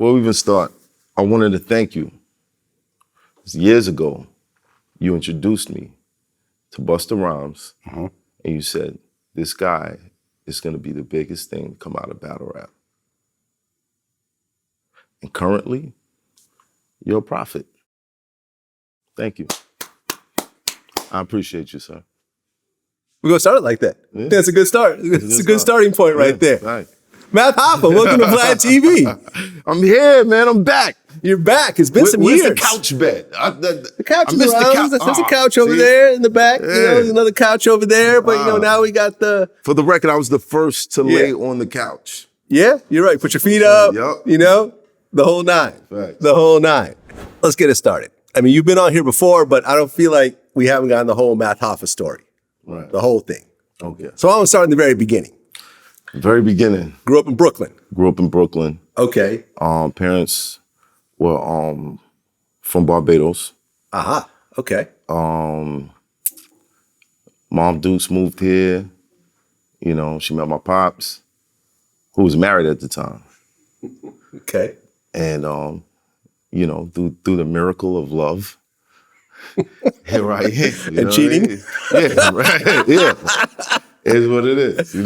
before we even start, I wanted to thank you. Years ago, you introduced me to Busta Rhymes, and you said, this guy is going to be the biggest thing to come out of battle rap. And currently, you're a prophet. Thank you. I appreciate you, sir. We're going to start it like that. Yeah. That's a good start. It's a good starting point right there. Right. Matt Hoffa, welcome to VladTV. I'm here, man. I'm back. You're back. It's been some Where's years. the couch bed? The couch I is missed around. the couch. There's a couch over there in the back. Yeah. There's another couch over there. But, now we got the... For the record, I was the first to lay on the couch. Yeah, you're right. Put your feet up, Yep. the whole nine. Right. The whole nine. Let's get it started. I mean, you've been on here before, but I don't feel like we haven't gotten the whole Matt Hoffa story. Right. The whole thing. Okay. So I want to start in the very beginning. Very beginning. Grew up in Brooklyn. Grew up in Brooklyn. Okay. Parents were from Barbados. Aha. Okay. Mom Dukes moved here. She met my pops, who was married at the time. Okay. And through the miracle of love, here I am. And cheating? Yeah, right. Yeah. It's what it is,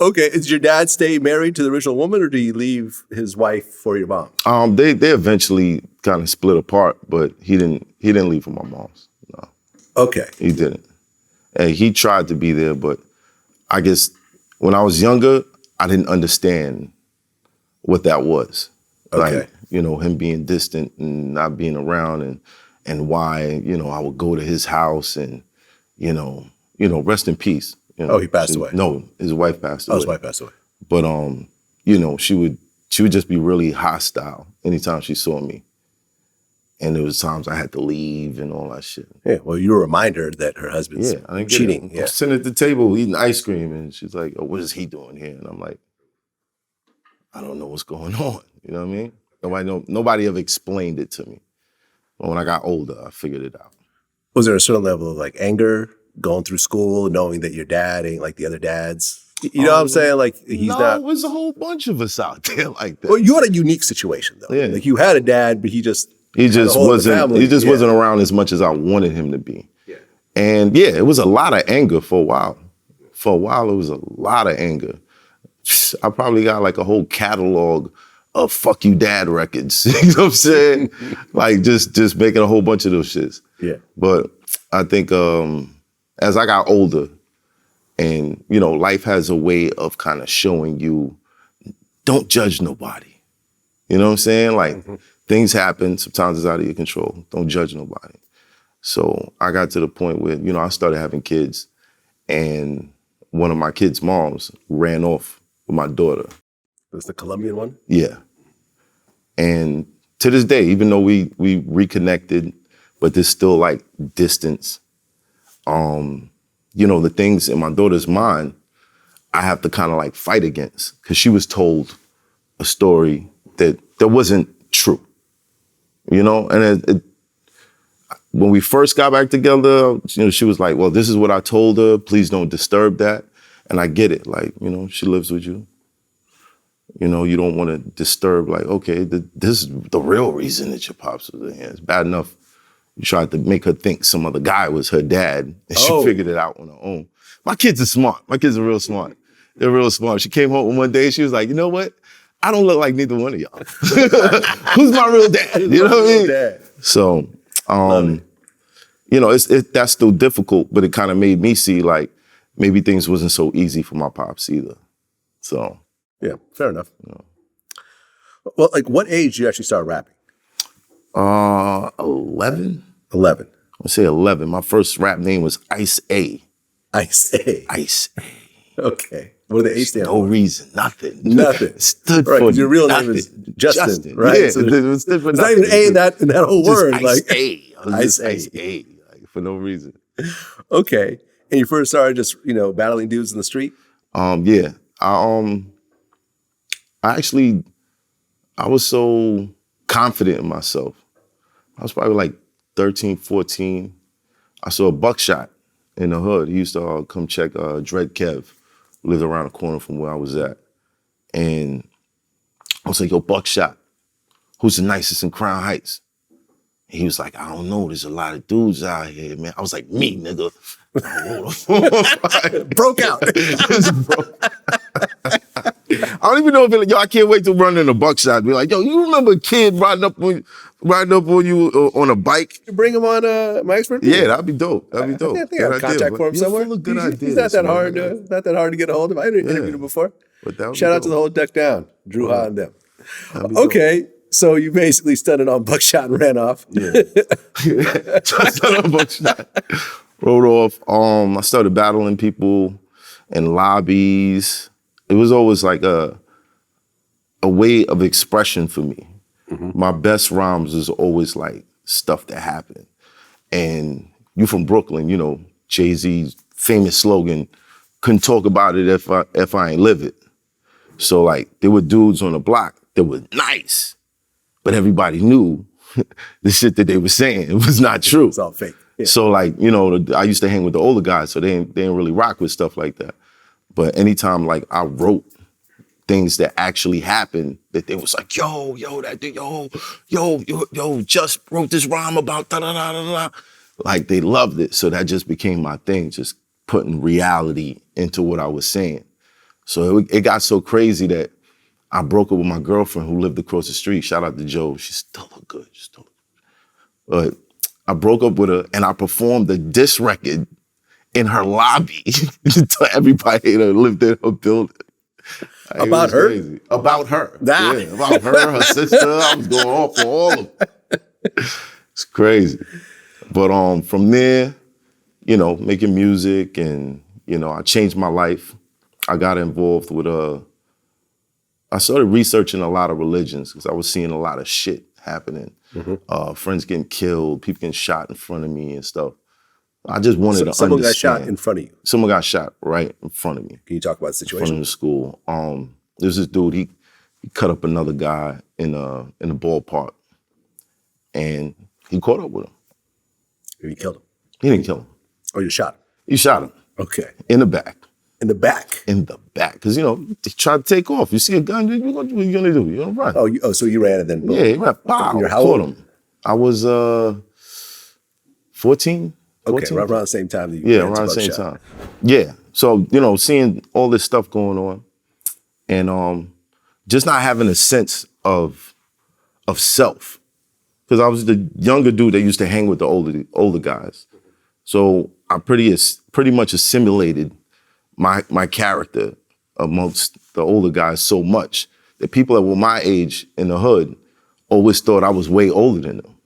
Okay. Did your dad stay married to the original woman, or do you leave his wife for your mom? They eventually kind of split apart, but he didn't leave for my mom's. No. Okay. He didn't. And he tried to be there, but I guess when I was younger, I didn't understand what that was. Okay. Like, him being distant and not being around and why, I would go to his house and, rest in peace. Oh, he passed away. No, his wife passed away. Oh, his wife passed away. But she would just be really hostile anytime she saw me. And there was times I had to leave and all that shit. Yeah, well, you were a reminder that her husband's cheating. I'm sitting at the table eating ice cream, and she's like, "Oh, what is he doing here?" And I'm like, "I don't know what's going on." You know what I mean? Nobody ever explained it to me. But when I got older, I figured it out. Was there a certain level of anger going through school, knowing that your dad ain't like the other dads? You know what I'm saying? Like he's not. There's a whole bunch of us out there like that. Well, you had a unique situation though. Yeah. Like you had a dad, but he just wasn't. He just wasn't around as much as I wanted him to be. Yeah. And it was a lot of anger for a while. For a while, it was a lot of anger. I probably got like a whole catalog of "fuck you, dad" records. You know what I'm saying? Like just making a whole bunch of those shits. Yeah. But I think as I got older, and life has a way of kind of showing you, don't judge nobody. You know what I'm saying? Like things happen. Sometimes it's out of your control. Don't judge nobody. So I got to the point where I started having kids, and one of my kids' moms ran off with my daughter. That's the Colombian one? Yeah. And to this day, even though we reconnected, but there's still like distance. The things in my daughter's mind, I have to kind of like fight against, because she was told a story that wasn't true. And when we first got back together, she was like, "Well, this is what I told her. Please don't disturb that." And I get it. Like, she lives with you. You don't want to disturb, like, okay, this is the real reason that your pops was in here. It's bad enough you tried to make her think some other guy was her dad, and she figured it out on her own. My kids are smart. My kids are real smart. They're real smart. She came home one day, she was like, "You know what? I don't look like neither one of y'all. Who's my real dad?" You know what I mean? Dad. So, that's still difficult, but it kind of made me see like maybe things wasn't so easy for my pops either. So. Yeah, fair enough. Well, like what age did you actually start rapping? 11. 11. I say 11. My first rap name was Ice A. Ice A. Ice A. Okay. What do the A stand No for? reason. Nothing. Nothing. Stood right, for your real nothing. name is Justin, right? Yeah, So it stood for there's nothing. not even A in that whole Just word. Ice Like A. I was Ice just A. Ice A. Like, for no reason. Okay. And you first started just, battling dudes in the street? Yeah. I was so confident in myself. I was probably like 13, 14. I saw a Buckshot in the hood. He used to come check Dread Kev, who lived around the corner from where I was at. And I was like, "Yo, Buckshot, who's the nicest in Crown Heights? And he was like, I don't know. There's a lot of dudes out here, man. I was like, me, nigga. Broke out. I don't even know if it, yo, I can't wait to run in a buckshot. Be like, yo, you remember a kid riding up on you on a bike? Bring him on my expert. Yeah, that'd be dope. That'd be dope. I think I have a contact for him somewhere. Full of good ideas, he's not that man. hard. Not that hard to get a hold of. I interviewed him before. Shout out to the whole Duck Down, Drew Ha and them. Okay, so you basically studied on buckshot and ran off. Yeah, studied on buckshot. Rode off. I started battling people in lobbies. It was always like a way of expression for me. Mm-hmm. My best rhymes is always like stuff that happened. And you from Brooklyn, you know, Jay-Z's famous slogan, couldn't talk about it if I ain't live it. So like there were dudes on the block that were nice, but everybody knew the shit that they were saying. It was not true. It's all fake. Yeah. So like, you know, I used to hang with the older guys, so they didn't really rock with stuff like that. But anytime like I wrote things that actually happened, that they was like, yo, just wrote this rhyme about da-da-da-da-da. Like they loved it. So that just became my thing, just putting reality into what I was saying. So it got so crazy that I broke up with my girlfriend who lived across the street. Shout out to Jo. She still look good. But I broke up with her and I performed a diss record in her lobby to everybody that lived in her building. About her? Crazy. About her. Nah. Yeah, about her sister. I was going off for all of them. It's crazy. But from there, you know, making music and, you know, I changed my life. I got involved with I started researching a lot of religions because I was seeing a lot of shit happening. Mm-hmm. Friends getting killed, people getting shot in front of me and stuff. I just wanted to understand. Someone got shot in front of you? Someone got shot right in front of me. Can you talk about the situation? In front of the school. There's this dude, he cut up another guy in the ballpark and he caught up with him. And you killed him? He didn't kill him. Oh, you shot him? You shot him. Okay. In the back. In the back? In the back. Because, you know, they try to take off. You see a gun, what are you going to do? You're going to run. Oh, so you ran and then boom. Yeah, he ran. Pow, You're how old? Caught him. I was 14. Okay, right around the same time that you Yeah, around the same time. Yeah. So, you know, seeing all this stuff going on and just not having a sense of self. Because I was the younger dude that used to hang with the older guys. So I pretty much assimilated my character amongst the older guys so much that people that were my age in the hood always thought I was way older than them.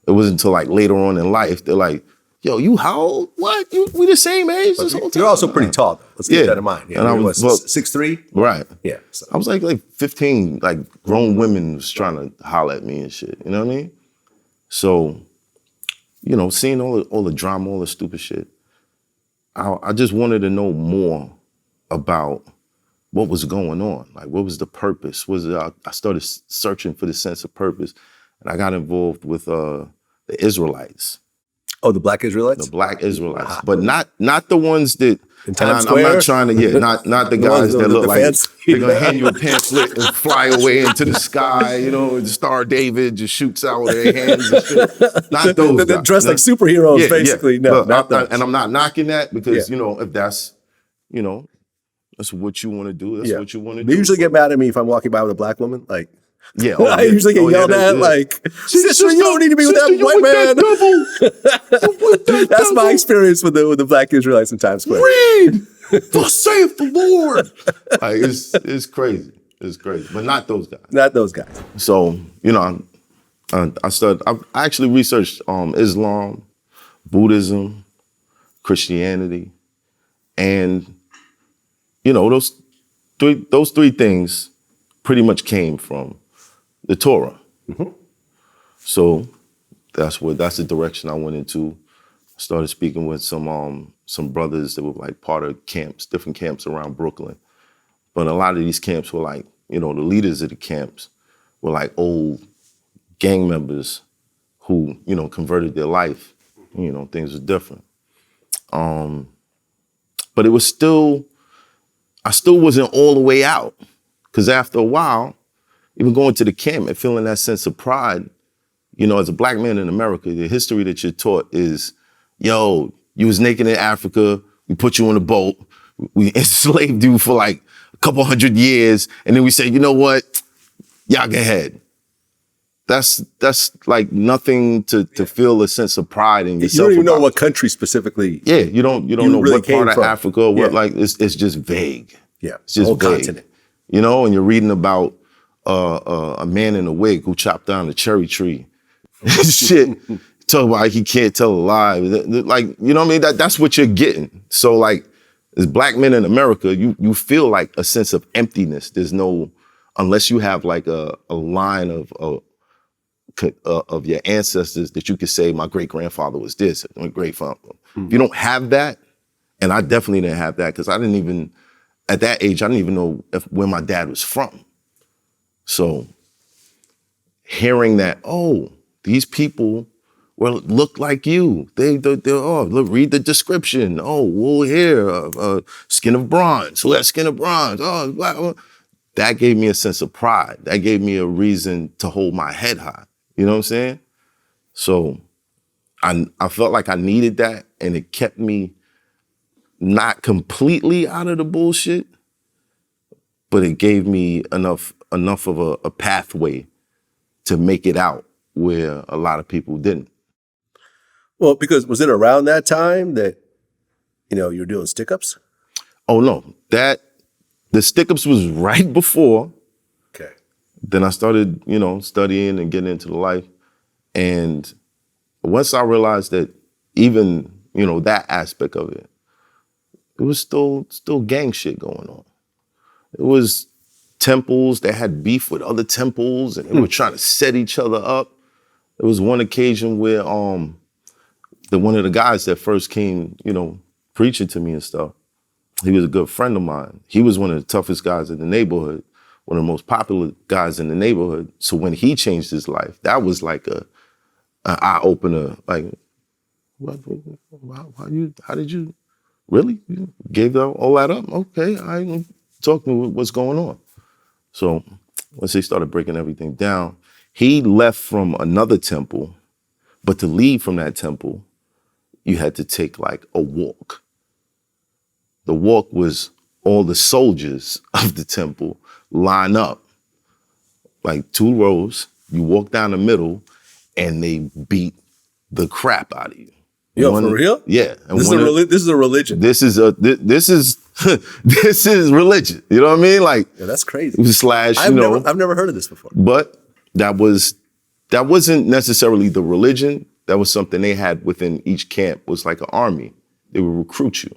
It wasn't until like later on in life, they're like, yo, you how old? What? We the same age this whole time? You're also pretty tall, though. Let's keep that in mind. Yeah, and I was 6'3"? Right. Yeah. So. I was like 15, like grown women was trying to holler at me and shit. You know what I mean? So, you know, seeing all the drama, all the stupid shit, I just wanted to know more about what was going on. Like, what was the purpose? I started searching for the sense of purpose, and I got involved with the Israelites. Oh, the Black Israelites? The Black Israelites, but not the ones that. In Times Square? I'm not trying to. Not the guys that look like they're gonna hand you a pamphlet and fly away into the sky. You know, the Star David just shoots out with their hands and shit. Not those. They're dressed like superheroes, basically. Yeah. No, not those. And I'm not knocking that because you know if that's, you know, that's what you want to do. That's what you want to do. They usually get mad at me if I'm walking by with a black woman, like. Yeah, I usually get yelled at, like, sister, you don't need to be with that white man. That's my experience with the Black Israelites in Times Square. Read, thus saith the Lord. Like, it's crazy. It's crazy, but not those guys. Not those guys. So, you know, I actually researched Islam, Buddhism, Christianity, and, you know, those three things pretty much came from the Torah. Mm-hmm. So that's the direction I went into. I started speaking with some brothers that were like part of camps, different camps around Brooklyn. But a lot of these camps were like, you know, the leaders of the camps were like old gang members who, you know, converted their life. You know, things were different. But it was I still wasn't all the way out. Because after a while, even going to the camp and feeling that sense of pride, you know, as a black man in America, the history that you're taught is, yo, you was naked in Africa, we put you on a boat, we enslaved you for like a couple hundred years, and then we said, you know what, y'all go ahead. That's like nothing to feel a sense of pride in yourself. You don't even know what country specifically. Yeah, you don't know really what part of Africa or what, like, it's just vague. Yeah, it's just whole vague. continent. You know, and you're reading about a man in a wig who chopped down a cherry tree. Shit, talk about he can't tell a lie. Like, you know what I mean? That's what you're getting. So like, as black men in America, you feel like a sense of emptiness. There's no, unless you have like a line of your ancestors that you could say, my great grandfather was this, my great father. If you don't have that, and I definitely didn't have that because I didn't even, at that age, I didn't even know where my dad was from. So hearing that, oh, these people look like you. They look, read the description. Oh, wool hair, skin of bronze. Who has skin of bronze? Oh, black. That gave me a sense of pride. That gave me a reason to hold my head high. You know what I'm saying? So I felt like I needed that, and it kept me not completely out of the bullshit, but it gave me enough of a pathway to make it out where a lot of people didn't. Well, because was it around that time that, you know, you were doing Stickups? Oh no, the Stickups was right before. Okay. Then I started, you know, studying and getting into the life. And once I realized that even, you know, that aspect of it, it was still gang shit going on. It was temples that had beef with other temples, and they were trying to set each other up. There was one occasion where one of the guys that first came, you know, preaching to me and stuff, he was a good friend of mine. He was one of the toughest guys in the neighborhood, one of the most popular guys in the neighborhood. So when he changed his life, that was like an eye-opener. Like, how did you, really? You gave all that up? Okay, I talk to me what's going on. So once they started breaking everything down, he left from another temple, but to leave from that temple, you had to take like a walk. The walk was all the soldiers of the temple line up, like 2 rows. You walk down the middle, and they beat the crap out of you. Yo, for real? Yeah. And this is a religion. This is this is religion. You know what I mean? Like, yeah, that's crazy. Slash, I've never heard of this before. But that wasn't necessarily the religion. That was something they had within each camp, was like an army. They would recruit you.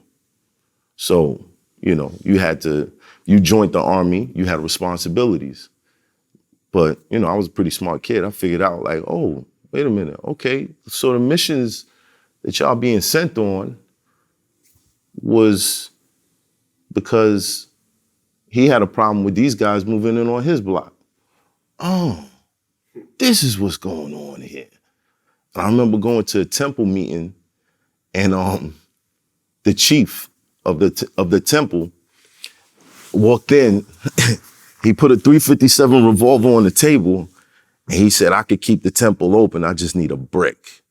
So, you know, you joined the army, you had responsibilities. But, you know, I was a pretty smart kid. I figured out like, oh, wait a minute. Okay, so the missions that y'all being sent on was because he had a problem with these guys moving in on his block. Oh, this is what's going on here. And I remember going to a temple meeting, and the chief of the temple walked in. He put a .357 revolver on the table, and he said, I could keep the temple open, I just need a brick.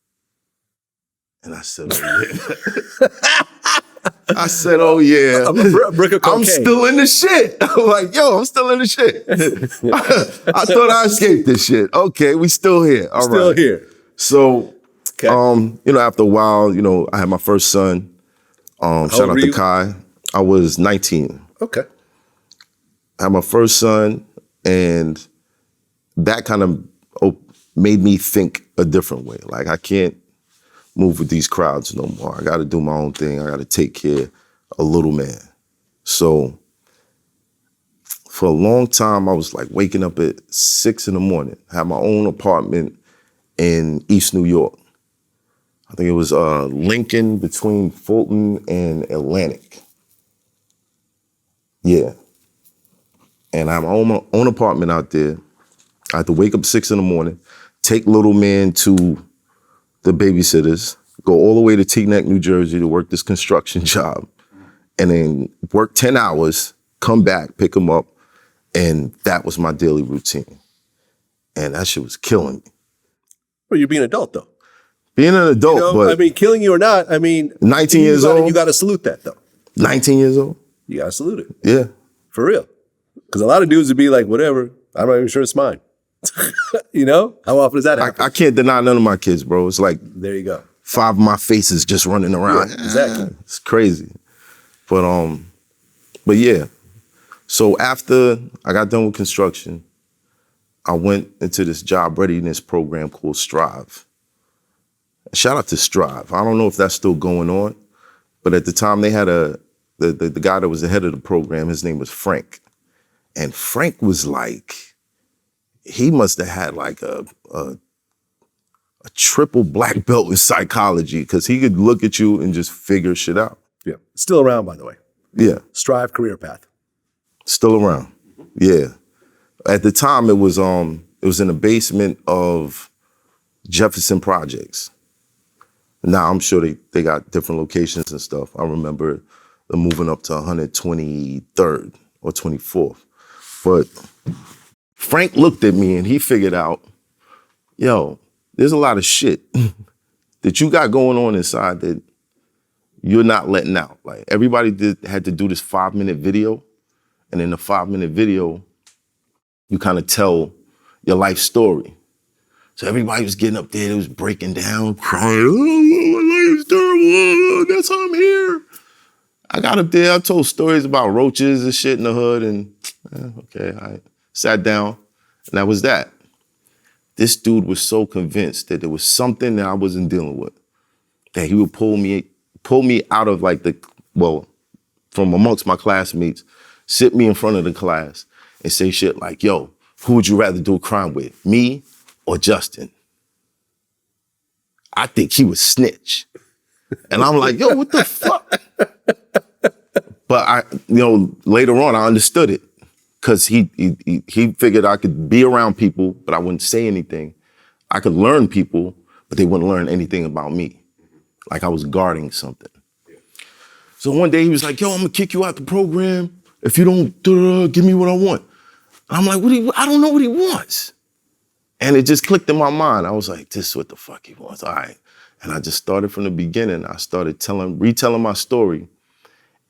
And I said, oh yeah. I said, oh yeah. A brick of cocaine. I'm still in the shit. I'm like, yo, I'm still in the shit. I thought I escaped this shit. Okay, we still here. All still right. here. So, you know, after a while, you know, I had my first son. Shout out to Kai. I was 19. Okay. I had my first son, and that kind of made me think a different way. Like, I can't move with these crowds no more. I got to do my own thing. I got to take care of a little man. So for a long time, I was like waking up at 6 a.m. I had my own apartment in East New York. I think it was Lincoln, between Fulton and Atlantic. Yeah. And I have my own apartment out there. I had to wake up 6 a.m, take little man to the babysitters, go all the way to Teaneck, New Jersey to work this construction job, and then work 10 hours, come back, pick him up, And that was my daily routine. And that shit was killing me. Well, you're being an adult, though. Being an adult, you know, but I mean, killing you or not, I mean, 19 years old. You got to salute that, though. 19 years old. You got to salute it. Yeah. For real. Because a lot of dudes would be like, whatever, I'm not even sure it's mine. You know? How often does that happen? I can't deny none of my kids, bro. It's like, there you go. 5 of my faces just running around. Yeah, exactly. It's crazy. But yeah. So after I got done with construction, I went into this job readiness program called Strive. Shout out to Strive. I don't know if that's still going on, but at the time they had the guy that was the head of the program, his name was Frank. And Frank was like, he must have had like a triple black belt in psychology, because he could look at you and just figure shit out. Yeah. Still around, by the way. Yeah. Strive career path. Still around. Yeah. At the time, it was in the basement of Jefferson Projects. Now I'm sure they got different locations and stuff. I remember them moving up to 123rd or 24th. But Frank looked at me and he figured out, yo, there's a lot of shit that you got going on inside that you're not letting out. Like, everybody had to do this 5-minute video. And in the 5-minute video, you kind of tell your life story. So everybody was getting up there, it was breaking down, crying, oh, my life's terrible, that's how I'm here. I got up there, I told stories about roaches and shit in the hood, and okay, I sat down, and that was that. This dude was so convinced that there was something that I wasn't dealing with, that he would pull me out of like from amongst my classmates, sit me in front of the class and say shit like, yo, who would you rather do a crime with, me or Justin? I think he would snitch. And I'm like, yo, what the fuck? But later on, I understood it, because he figured I could be around people, but I wouldn't say anything. I could learn people, but they wouldn't learn anything about me. Like I was guarding something. So one day he was like, yo, I'm gonna kick you out the program if you don't give me what I want. And I'm like, I don't know what he wants. And it just clicked in my mind. I was like, this is what the fuck he wants, all right. And I just started from the beginning. I started retelling my story,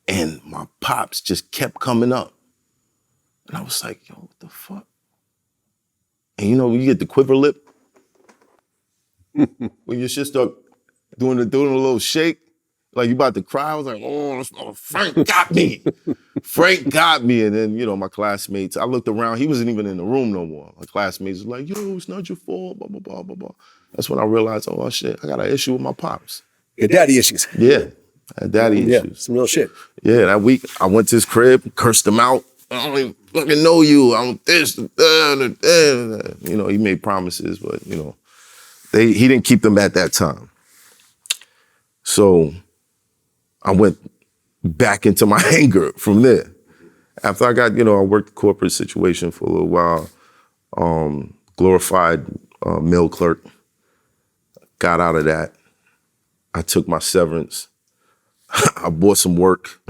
and my pops just kept coming up. And I was like, yo, what the fuck? And when you get the quiver lip, when your shit start doing a little shake, like you about to cry, I was like, oh, Frank got me. Frank got me. And then, my classmates, I looked around, he wasn't even in the room no more. My classmates were like, yo, it's not your fault, blah, blah, blah, blah, blah. That's when I realized, oh, shit, I got an issue with my pops. Your daddy issues. Yeah, I had daddy issues. Some real shit. Yeah, that week, I went to his crib, cursed him out. I don't even fucking know you. I'm this, he made promises, but, he didn't keep them at that time. So I went back into my anger from there. After I got, I worked the corporate situation for a little while, glorified mail clerk, got out of that. I took my severance. I bought some work,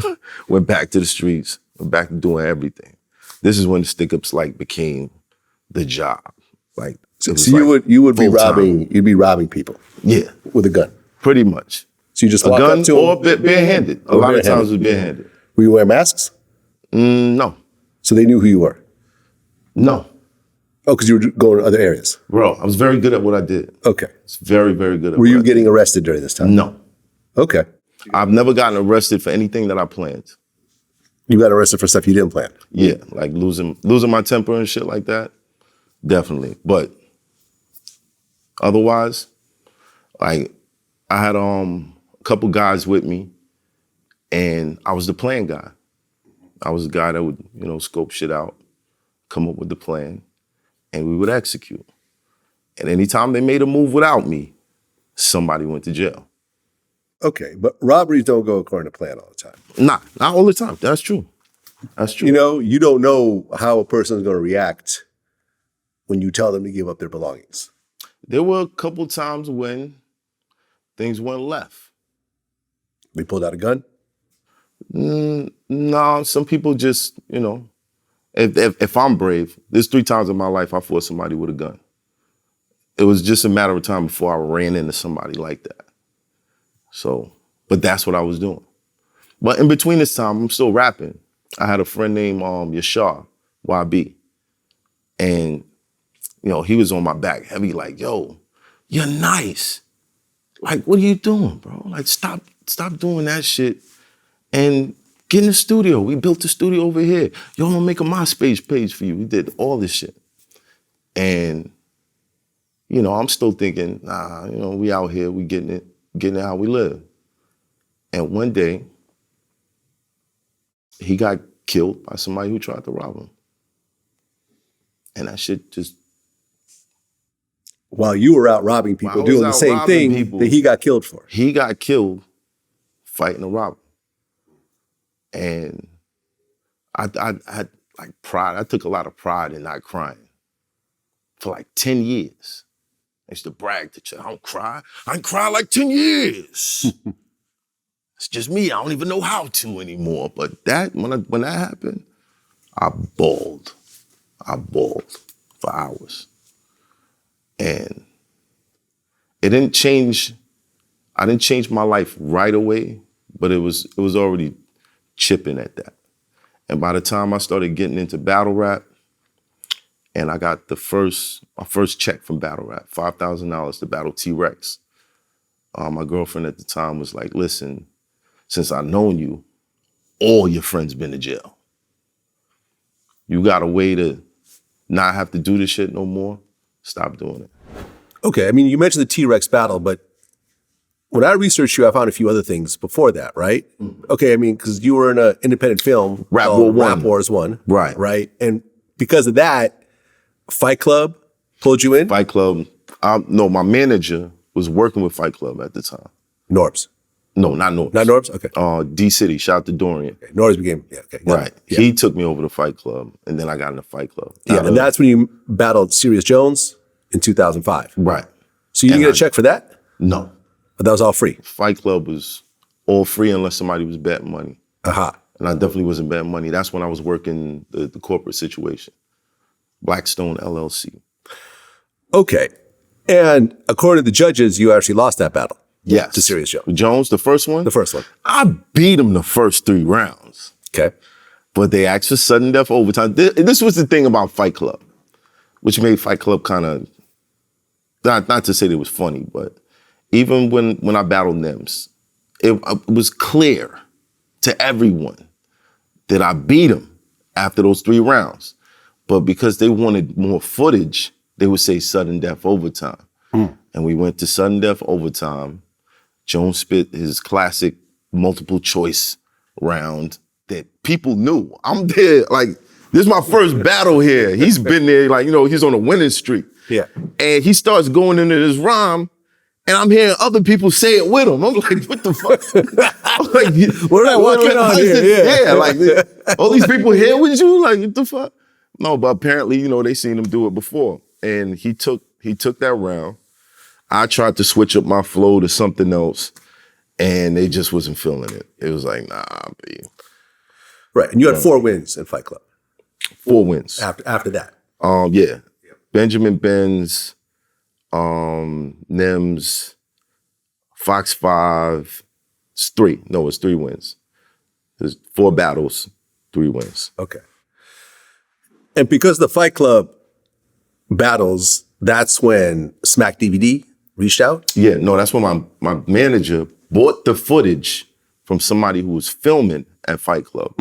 went back to the streets, went back to doing everything. This is when the Stickups became the job. So you would be robbing, you'd be robbing people. Yeah. With a gun. Pretty much. So you just a walk gun up to or them? barehanded. A lot of times it was barehanded. Were you wearing masks? No. So they knew who you were? No. Oh, because you were going to other areas? Bro, I was very good at what I did. Okay. It's very, very good at Were you getting arrested during this time? No. Okay. I've never gotten arrested for anything that I planned. You got arrested for stuff you didn't plan? Yeah, like losing my temper and shit like that. Definitely. But otherwise, I had a couple guys with me, and I was the plan guy. I was the guy that would, scope shit out, come up with the plan, and we would execute. And anytime they made a move without me, somebody went to jail. Okay, but robberies don't go according to plan all the time. Not all the time. That's true. That's true. You don't know how a person is going to react when you tell them to give up their belongings. There were a couple times when things went left. They pulled out a gun? No, some people just, if I'm brave, there's 3 times in my life I fought somebody with a gun. It was just a matter of time before I ran into somebody like that. So, but that's what I was doing. But in between this time, I'm still rapping. I had a friend named Yashar, YB. And, you know, he was on my back heavy, like, yo, you're nice. Like, what are you doing, bro? Like, stop doing that shit and get in the studio. We built the studio over here. Yo, I'm gonna make a MySpace page for you. We did all this shit. And, you know, I'm still thinking, nah, you know, we out here, we getting it how we live. And one day, he got killed by somebody who tried to rob him. And that shit just... While you were out robbing people, doing the same thing that he got killed for. He got killed fighting a robber. And I had like pride. I took a lot of pride in not crying for like 10 years. I used to brag to you, I don't cry. I ain't cried like 10 years. It's just me. I don't even know how to anymore. But that, when that happened, I bawled. I bawled for hours. And it didn't change, I didn't change my life right away, but it was already chipping at that. And by the time I started getting into battle rap, and I got my first check from battle rap, $5,000 to battle T-Rex. My girlfriend at the time was like, listen, since I've known you, all your friends been to jail. You got a way to not have to do this shit no more? Stop doing it. Okay, I mean, you mentioned the T-Rex battle, but when I researched you, I found a few other things before that, right? Mm-hmm. Okay, I mean, because you were in an independent film called Rap Wars 1. Right. Right? And because of that, Fight Club pulled you in? Fight Club, no, my manager was working with Fight Club at the time. Norbs? No, not Norbs. Not Norbs? Okay. D-City, shout out to Dorian. Okay. Norbs became, yeah, okay. Right. Yeah. He took me over to Fight Club, and then I got in the Fight Club. Yeah, and that's when you battled Serius Jones in 2005. Right. So you didn't get a check for that? No. But that was all free? Fight Club was all free unless somebody was betting money. Uh-huh. And I definitely wasn't betting money. That's when I was working the corporate situation. Blackstone LLC. Okay. And according to the judges, you actually lost that battle. Yes. To Serius Jones. Jones, the first one? The first one. I beat him the first 3 rounds. Okay. But they asked for sudden death overtime. This was the thing about Fight Club, which made Fight Club kind of, not to say it was funny, but even when I battled Nems, it was clear to everyone that I beat him after those 3 rounds. But because they wanted more footage, they would say sudden death overtime. And we went to sudden death overtime. Jones spit his classic multiple choice round that people knew. I'm there, like, this is my first battle here. He's been there, like, you know, he's on a winning streak. Yeah. And he starts going into this rhyme, and I'm hearing other people say it with him. I'm like, what the fuck? I'm like, what did I walk in on here? Yeah, like, all these people here with you? Like, what the fuck? No, but apparently, you know, they seen him do it before. And he took that round. I tried to switch up my flow to something else, and they just wasn't feeling it. It was like, nah, B. Right, and you had 4 wins in Fight Club. 4 wins. After that. Yeah. Benjamin Benz, Nems, Fox 5, it's 3. No, it's 3 wins. There's 4 battles, 3 wins. Okay. And because the Fight Club battles, that's when Smack DVD reached out? Yeah, no, that's when my manager bought the footage from somebody who was filming at Fight Club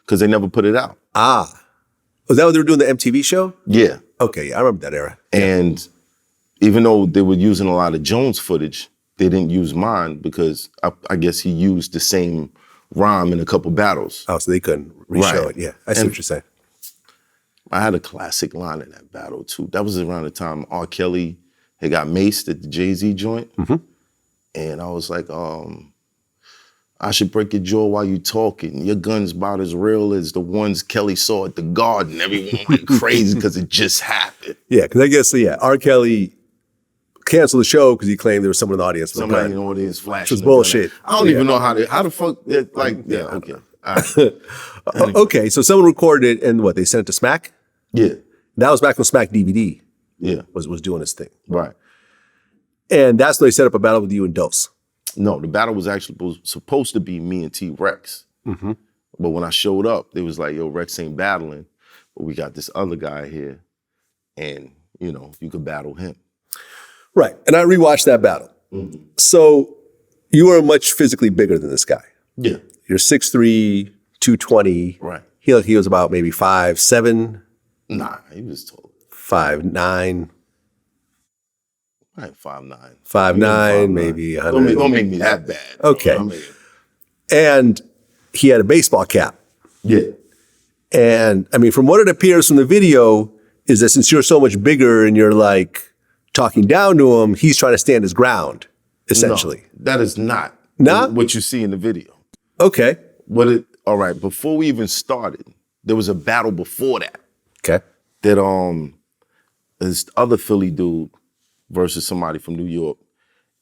because they never put it out. Ah. Was that when they were doing the MTV show? Yeah. Okay, yeah, I remember that era. And even though they were using a lot of Jones footage, they didn't use mine because I guess he used the same rhyme in a couple battles. Oh, so they couldn't re-show it. Yeah, I see what you're saying. I had a classic line in that battle too. That was around the time R. Kelly had got maced at the Jay-Z joint. And I was like, I should break your jaw while you talking. Your gun's about as real as the ones Kelly saw at the Garden. Everyone went crazy because it just happened. Yeah, because I guess, R. Kelly canceled the show because he claimed there was someone in the audience. Somebody in the audience flashing. Which was bullshit. I don't even know how the fuck, okay. Okay, so someone recorded it and what, they sent it to Smack? Yeah. That was back when Smack DVD Yeah. was doing its thing. Right. And that's when they set up a battle with you and Dose. No, the battle was actually supposed to be me and T-Rex. Mm-hmm. But when I showed up, they was like, yo, Rex ain't battling, but we got this other guy here, and, you know, you could battle him. Right, and I rewatched that battle. Mm-hmm. So you are much physically bigger than this guy. Yeah. You're 6'3", 220. Right. He was about maybe 5'7". Nah, he was tall. 5'9". Right, 5'9". 5'9", maybe 100. Don't make me that bad. Okay. And he had a baseball cap. Yeah. And I mean, from what it appears from the video is that since you're so much bigger and you're like talking down to him, he's trying to stand his ground, essentially. No, that is not what you see in the video. Okay. All right, before we even started, there was a battle before that. Okay. That this other Philly dude versus somebody from New York.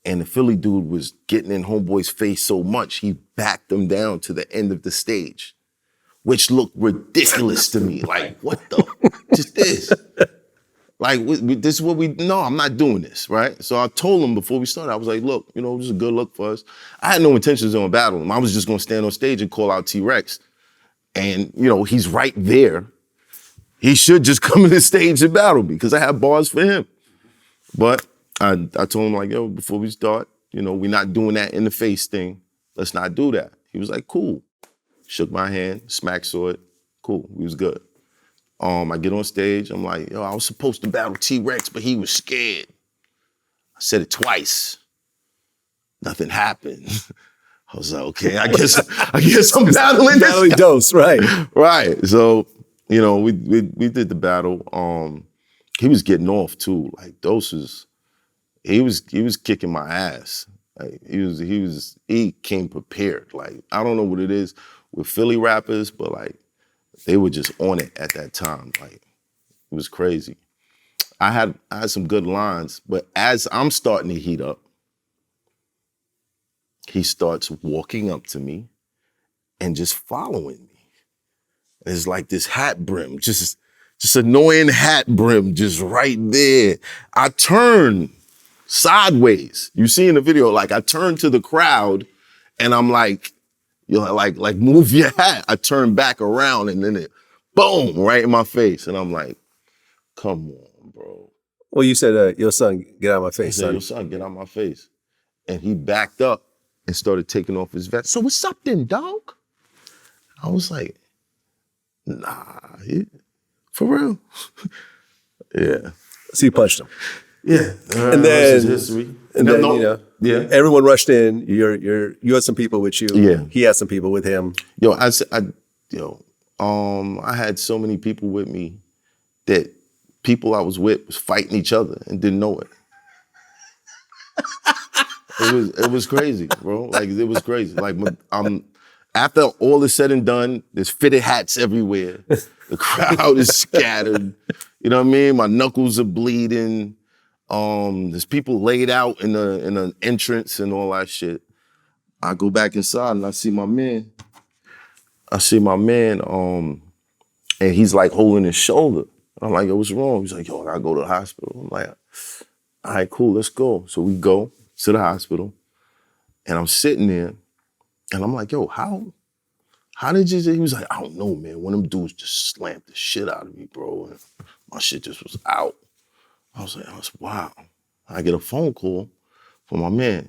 And the Philly dude was getting in Homeboy's face so much, he backed him down to the end of the stage, which looked ridiculous to me. Like, what the, just this? Like, this is what no, I'm not doing this, right? So I told him before we started, I was like, look, you know, this is a good look for us. I had no intentions on battling him. I was just gonna stand on stage and call out T-Rex. And, you know, he's right there. He should just come to the stage and battle me because I have bars for him. But I told him, like, yo, before we start, you know, we're not doing that in the face thing. Let's not do that. He was like, cool. Shook my hand, Smack saw it. Cool, we was good. I get on stage, I'm like, yo, I was supposed to battle T-Rex, but he was scared. I said it twice. Nothing happened. I was like, okay, I guess I'm battling this guy. Dose, right. Right, so, you know, we did the battle. He was getting off too. Like Dose he was kicking my ass. Like he came prepared. Like I don't know what it is with Philly rappers, but like they were just on it at that time. Like it was crazy. I had some good lines, but as I'm starting to heat up, he starts walking up to me and just following me. And it's like this hat brim, just annoying hat brim, just right there. I turn sideways. You see in the video, like I turn to the crowd and I'm like, you know, like move your hat. I turn back around and then it, boom, right in my face. And I'm like, come on, bro. Well, you said, your son, get out of my face, son. Your son, get out of my face. And he backed up and started taking off his vest. So what's up then, dog? I was like, nah, for real? Yeah. So you punched him. Yeah. And then, history. And then, you know, yeah. Everyone rushed in. You had some people with you. Yeah. He had some people with him. I had so many people with me that people I was with was fighting each other and didn't know it. It was crazy, bro. Like it was crazy. Like after all is said and done, there's fitted hats everywhere. The crowd is scattered. You know what I mean? My knuckles are bleeding. There's people laid out in an entrance and all that shit. I go back inside and I see my man. And he's like holding his shoulder. I'm like, yo, what's wrong? He's like, yo, I gotta go to the hospital. I'm like, all right, cool, let's go. So we go to the hospital and I'm sitting there and I'm like, yo, how did you, he was like, I don't know, man. One of them dudes just slammed the shit out of me, bro. And my shit just was out. I was like, wow. I get a phone call from my man.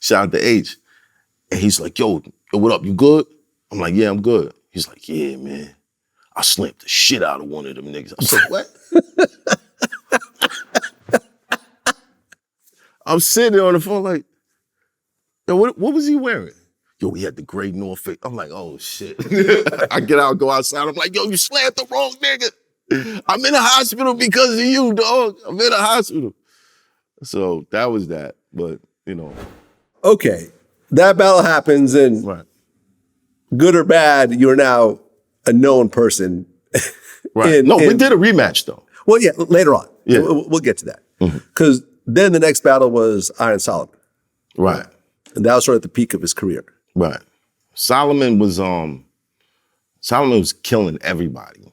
Shout out to H. And he's like, yo, what up, you good? I'm like, yeah, I'm good. He's like, yeah, man. I slammed the shit out of one of them niggas. I was like, what? I'm sitting there on the phone like, yo, what was he wearing? Yo, he had the gray North Face. I'm like, oh, shit. I get out, go outside. I'm like, yo, you slammed the wrong nigga. I'm in the hospital because of you, dog. I'm in the hospital. So that was that, but, you know. Okay, that battle happens and right. Good or bad, you're now a known person. Right. We did a rematch, though. Well, yeah, later on. Yeah. We'll get to that. Because then the next battle was Iron Solomon. Right. And that was sort of at the peak of his career. Right. Solomon was, Solomon was killing everybody.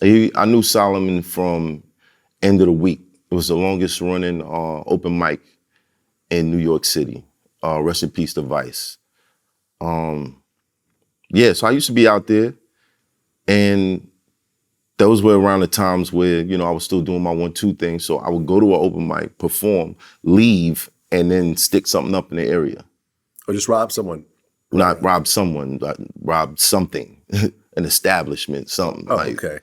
I knew Solomon from end of the week. It was the longest running open mic in New York City. Rest in peace to Vice. Yeah, so I used to be out there, and those were around the times where, you know, I was still doing my 1-2 thing. So I would go to an open mic, perform, leave, and then stick something up in the area. Or just rob someone. Not rob someone, but rob something, an establishment, something. Oh, okay.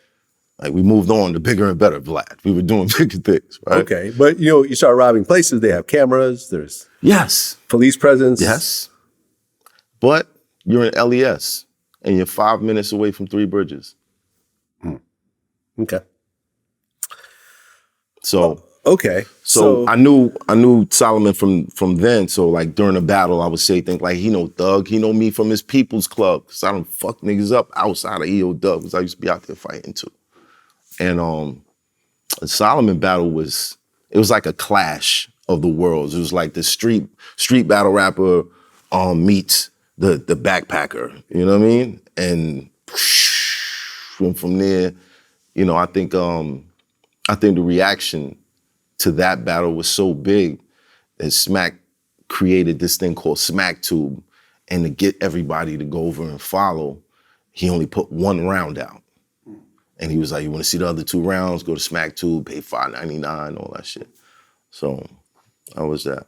Like we moved on to bigger and better, Vlad. We were doing bigger things, right? Okay, but you know, you start robbing places, they have cameras, there's police presence. Yes. But you're in LES and you're 5 minutes away from Three Bridges. Okay. So okay. So I knew Solomon from then. So like during a battle, I would say things like, he know Thug, he know me from his People's Club. Cause I don't fuck niggas up outside of EO Dub, because I used to be out there fighting too. And the Solomon battle was like a clash of the worlds. It was like the street battle rapper meets the backpacker. You know what I mean? And from there, you know, I think the reaction to that battle was so big that Smack created this thing called SmackTube, and to get everybody to go over and follow, he only put 1 round out. And he was like, you want to see the other 2 rounds, go to SmackTube, pay $5.99, all that shit. So that was that.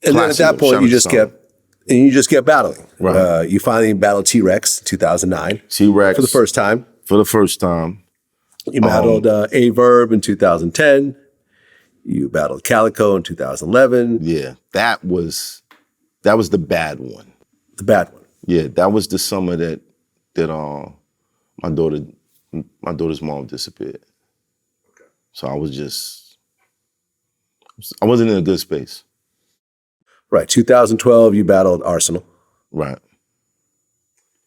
And then at that point, you just kept battling. Right. You finally battled T-Rex in 2009. T-Rex. For the first time. For the first time. You battled A-Verb in 2010. You battled Calico in 2011. Yeah, that was the bad one. The bad one. Yeah, that was the summer that my daughter's mom disappeared. Okay. So I wasn't in a good space. Right. 2012, you battled Arsenal. Right.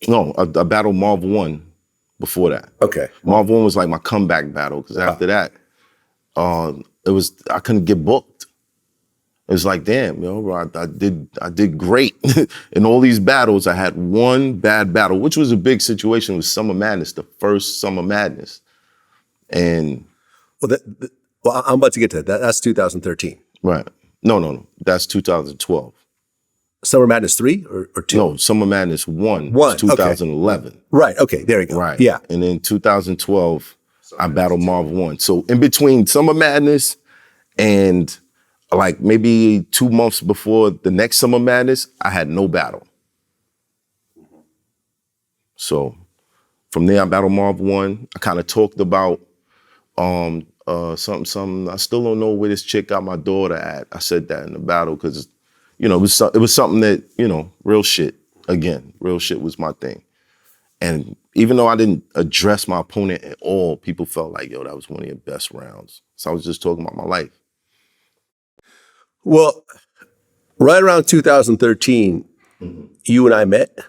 No, I battled Marv 1 before that. Okay. Marv 1 was like my comeback battle, because after that, I couldn't get booked. It was like, damn, you know, I did great. In all these battles, I had 1 bad battle, which was a big situation. It was Summer Madness, the first Summer Madness. And well, I'm about to get to that. That's 2013. Right. No. That's 2012. Summer Madness 3 or 2? No, Summer Madness 1. 2011. Okay. Right. Okay. There you go. Right. Yeah. And then 2012, I battled Marv 1. So in between Summer Madness and like maybe 2 months before the next Summer Madness, I had no battle. So from there, I battled Marv 1. I kind of talked about something. I still don't know where this chick got my daughter at. I said that in the battle because, you know, it was something that, you know, real shit. Again, real shit was my thing. And even though I didn't address my opponent at all, people felt like, yo, that was one of your best rounds. So I was just talking about my life. Well, right around 2013, you and I met. It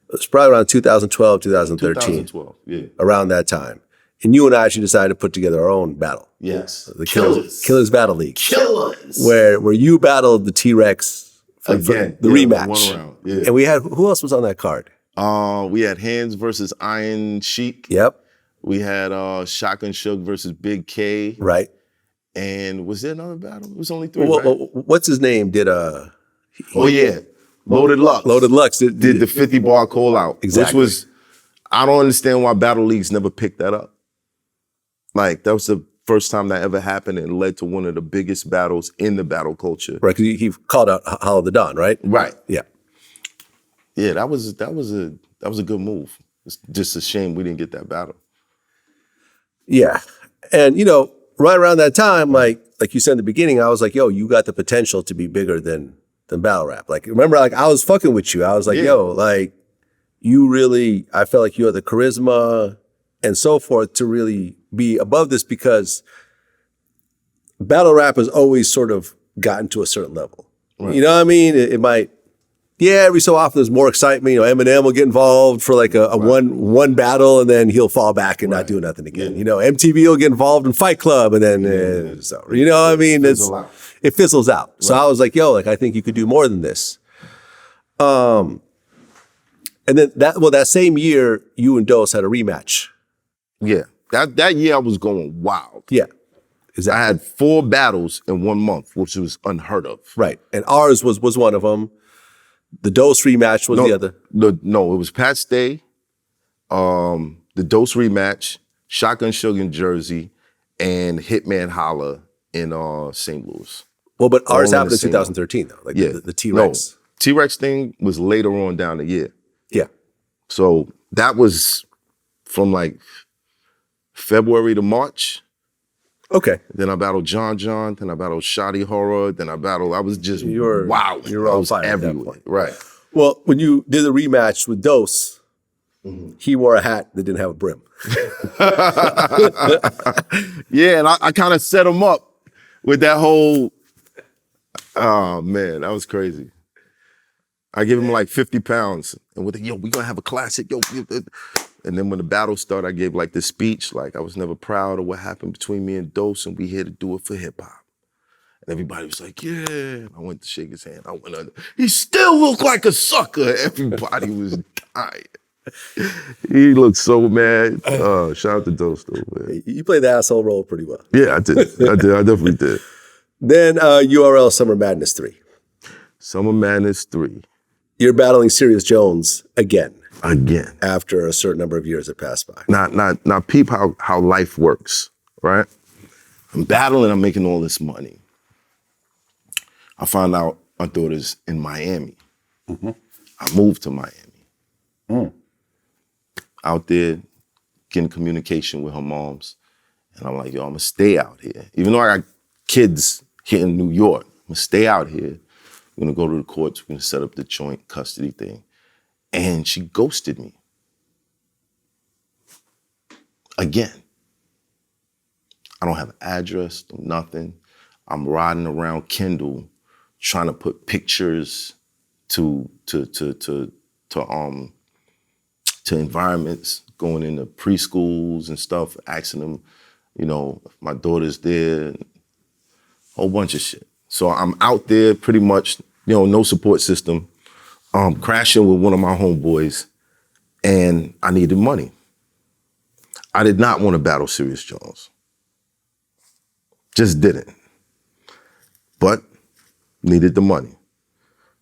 was probably around 2012, 2013. 2012, yeah. Around that time. And you and I actually decided to put together our own battle. Yes. The Killers Battle League. Killers. Where you battled the T-Rex for the rematch. 1 round, yeah. And we had, who else was on that card? We had Hands versus Iron Sheik. Yep. We had Shotgun Suge versus Big K. Right. And was there another battle? It was only 3, well, right? What's his name? Oh, yeah. Loaded Lux. Loaded Lux. Did the 50 bar call out. Exactly. Which was, I don't understand why battle leagues never picked that up. Like, that was the first time that ever happened and led to one of the biggest battles in the battle culture. Right, because he called out Hollow the Dawn, right? Right. Yeah. Yeah, that was a good move. It's just a shame we didn't get that battle. Yeah. And, you know, right around that time, like you said in the beginning, I was like, yo, you got the potential to be bigger than battle rap. Like, remember, like, I was fucking with you. I was like, yo, like, you really, I felt like you had the charisma and so forth to really be above this, because battle rap has always sort of gotten to a certain level. Right. You know what I mean? It might, every so often there's more excitement. You know, Eminem will get involved for like a one battle, and then he'll fall back and not do nothing again. Yeah. You know, MTV will get involved in Fight Club, and then so, you know what I mean? It fizzles out. Right. So I was like, yo, like, I think you could do more than this. And then that same year, you and Dose had a rematch. Yeah. That year I was going wild. Yeah. Exactly. I had 4 battles in 1 month, which was unheard of. Right. And ours was one of them. The Dose rematch was the other. No, it was Pat Stay, the Dose rematch, Shotgun Sugar in Jersey, and Hitman Holla in St. Louis. Well, but ours All in happened in the same 2013, though. Like the T-Rex. No, T-Rex thing was later on down the year. Yeah. So that was from like February to March. Okay. Then I battled John, then I battled Shoddy Horror, I was just You were I on was fire at that everywhere. point. Right. Well, when you did the rematch with Dose, he wore a hat that didn't have a brim. Yeah, and I kind of set him up with that whole, oh man, that was crazy. I gave him like 50 pounds and with yo, we gonna have a classic, yo. And then when the battle started, I gave like this speech, like I was never proud of what happened between me and Dose, and we here to do it for hip hop. And everybody was like, yeah. I went to shake his hand. I went under. He still looked like a sucker. Everybody was dying. He looked so mad. Shout out to Dose though, man. You played the asshole role pretty well. Yeah, I did. I definitely did. Then URL Summer Madness 3. Summer Madness 3. You're battling Serius Jones again. Again. After a certain number of years had passed by. Now peep how life works, right? I'm battling, I'm making all this money. I found out my daughter's in Miami. Mm-hmm. I moved to Miami. Out there, getting communication with her moms. And I'm like, yo, I'm gonna stay out here. Even though I got kids here in New York, I'm gonna stay out here. We're gonna go to the courts, we're gonna set up the joint custody thing. And she ghosted me. Again. I don't have an address, nothing. I'm riding around Kendall trying to put pictures to environments, going into preschools and stuff, asking them, you know, if my daughter's there, whole bunch of shit. So I'm out there pretty much, you know, no support system, crashing with one of my homeboys, and I needed money. I did not want to battle Serius Jones. Just didn't. But needed the money.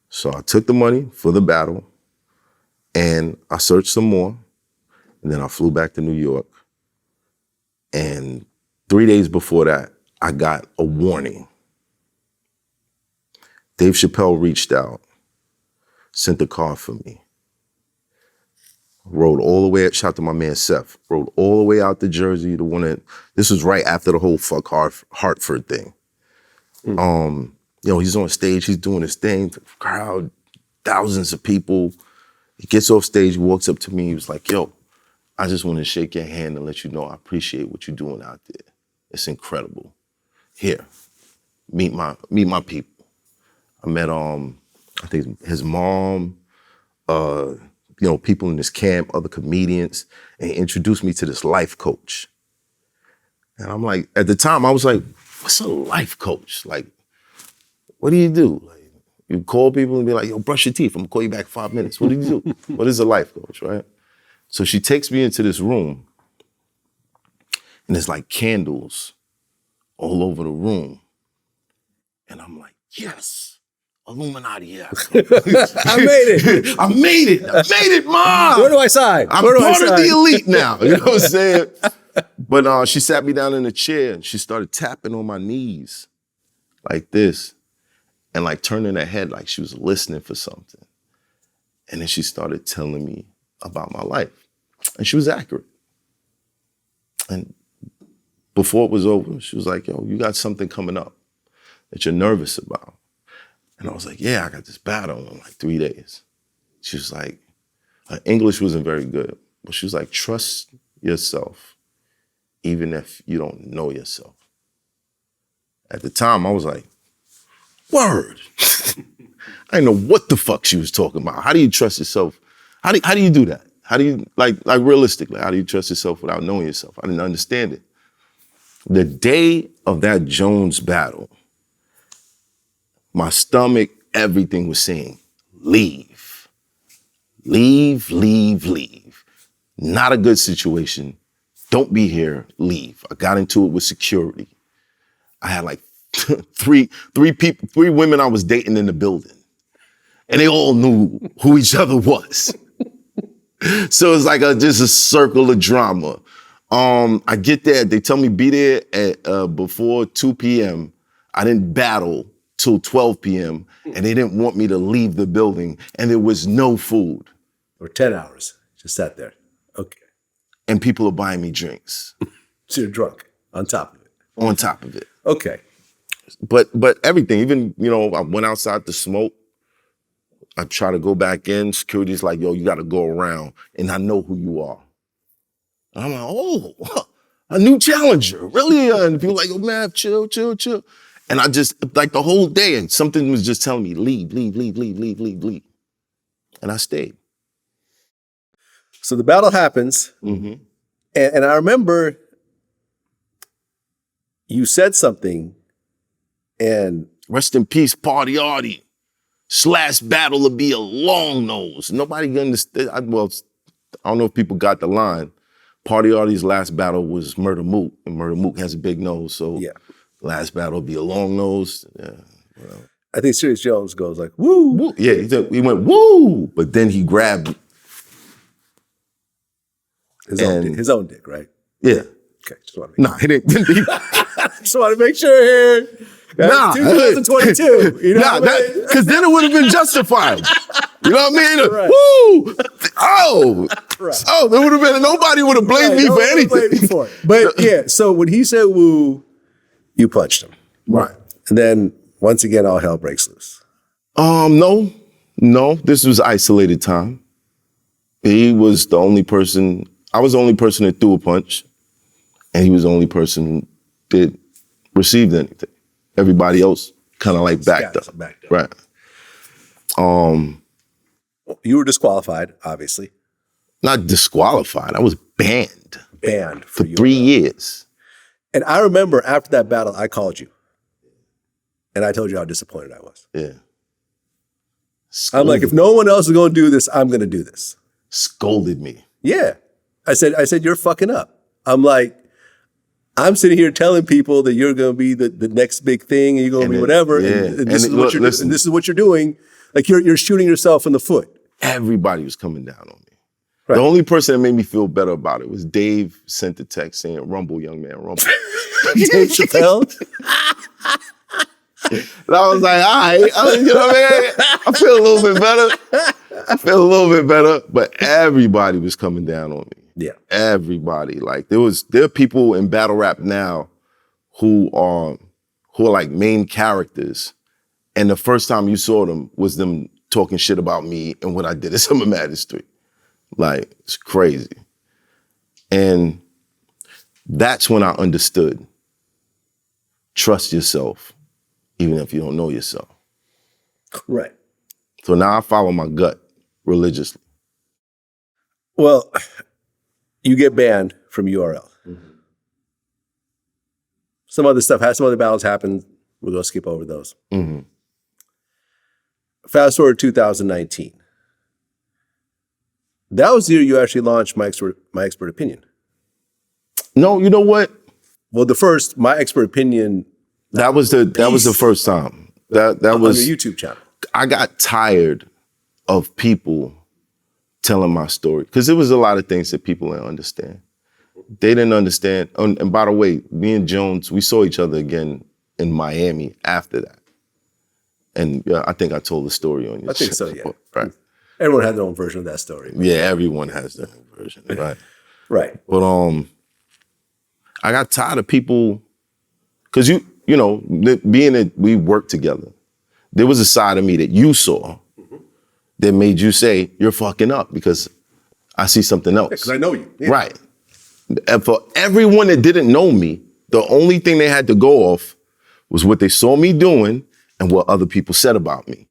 So I took the money for the battle, and I searched some more, and then I flew back to New York. And 3 days before that, I got a warning. Dave Chappelle reached out, sent a car for me. Rode all the way, shout out to my man Seth, rode all the way out to Jersey, the one that, this was right after the whole fuck Hartford thing. You know, he's on stage, he's doing his thing, the crowd, thousands of people. He gets off stage, he walks up to me, he was like, yo, I just want to shake your hand and let you know I appreciate what you're doing out there. It's incredible. Here, meet my people. I met I think his mom, you know, people in this camp, other comedians, and he introduced me to this life coach. And I'm like, at the time, I was like, what's a life coach? Like, what do you do? Like, you call people and be like, yo, brush your teeth. I'm gonna call you back in 5 minutes. What do you do? What is a life coach, right? So she takes me into this room, and there's like candles all over the room. And I'm like, yes, Illuminati, yeah. I made it. I made it, Mom. Where do I sign? I'm part of the elite now. You know what I'm saying? But she sat me down in a chair and she started tapping on my knees like this and like turning her head like she was listening for something. And then she started telling me about my life. And she was accurate. And before it was over, she was like, yo, you got something coming up that you're nervous about. And I was like, yeah, I got this battle in like 3 days. She was like, her English wasn't very good, but she was like, trust yourself, even if you don't know yourself. At the time, I was like, word. I didn't know what the fuck she was talking about. How do you trust yourself? How do you do that? How do you, like realistically, how do you trust yourself without knowing yourself? I didn't understand it. The day of that Jones battle, my stomach, everything was saying, leave, leave, leave, leave. Not a good situation. Don't be here, leave. I got into it with security. I had like three women I was dating in the building. And they all knew who each other was. So it's like just a circle of drama. I get there, they tell me be there at before 2 p.m. I didn't battle till 12 p.m. and they didn't want me to leave the building and there was no food. Or 10 hours, just sat there. Okay. And people are buying me drinks. So you're drunk on top of it. On top of it. Okay. But everything, even, I went outside to smoke. I try to go back in. Security's like, yo, you got to go around. And I know who you are. And I'm like, oh, a new challenger. Really? And people like, oh, man, chill. And I just, like the whole day, and something was just telling me, leave. And I stayed. So the battle happens. Mm-hmm. And I remember you said something and... Rest in peace, Party Artie. / battle will be a long nose. Nobody understood. I don't know if people got the line. Party Artie's last battle was Murder Mook, and Murder Mook has a big nose, so last battle will be a long nose. Yeah, well. I think Serius Jones goes like, woo. Woo. Yeah, he went, woo, but then he grabbed his own dick, right? Yeah. Okay, just want to make sure. He didn't. Just want to make sure here. That's 2022. You know because then it would have been justified. You know what I mean? Right. Woo! Oh, right. Oh, there would have been nobody would have blamed me for anything. Blamed me for it. But yeah, so when he said woo, you punched him, right? And then once again, all hell breaks loose. No. This was isolated time. He was the only person. I was the only person that threw a punch, and he was the only person that received anything. Everybody else kind of like backed up. Right. You were disqualified, obviously. Not disqualified. I was banned. Banned for 3 years. And I remember after that battle, I called you. And I told you how disappointed I was. Yeah. I'm like, if no one else is going to do this, I'm going to do this. Scolded me. Yeah. I said, you're fucking up. I'm like, I'm sitting here telling people that you're going to be the next big thing and you're going to be whatever. Yeah. And this is what you're doing. Like you're shooting yourself in the foot. Everybody was coming down on me. Right. The only person that made me feel better about it was Dave sent a text saying, rumble, young man, rumble. Dave Chappelle? And I was like, all right. You know what I mean? I feel a little bit better. But everybody was coming down on me. Yeah. Everybody. Like there are people in battle rap now who are like main characters. And the first time you saw them was them talking shit about me and what I did at Summer Madness Street. Like, it's crazy. And that's when I understood. Trust yourself, even if you don't know yourself. Right. So now I follow my gut religiously. Well, you get banned from URL. Mm-hmm. Some other battles happen. We're going to skip over those. Mm-hmm. Fast forward to 2019. That was the year you actually launched My Expert Opinion. No, you know what? Well, the first My Expert Opinion. That was the first time. That was on your YouTube channel. I got tired of people telling my story because there was a lot of things that people didn't understand. They didn't understand. And by the way, me and Jones, we saw each other again in Miami after that. And I think I told the story on your I think so, yeah. Right. Everyone had their own version of that story. Yeah, everyone has their own version, right? Right. But I got tired of people, because being that we worked together, there was a side of me that you saw that made you say, you're fucking up because I see something else. Because I know you. Yeah. Right. And for everyone that didn't know me, the only thing they had to go off was what they saw me doing and what other people said about me.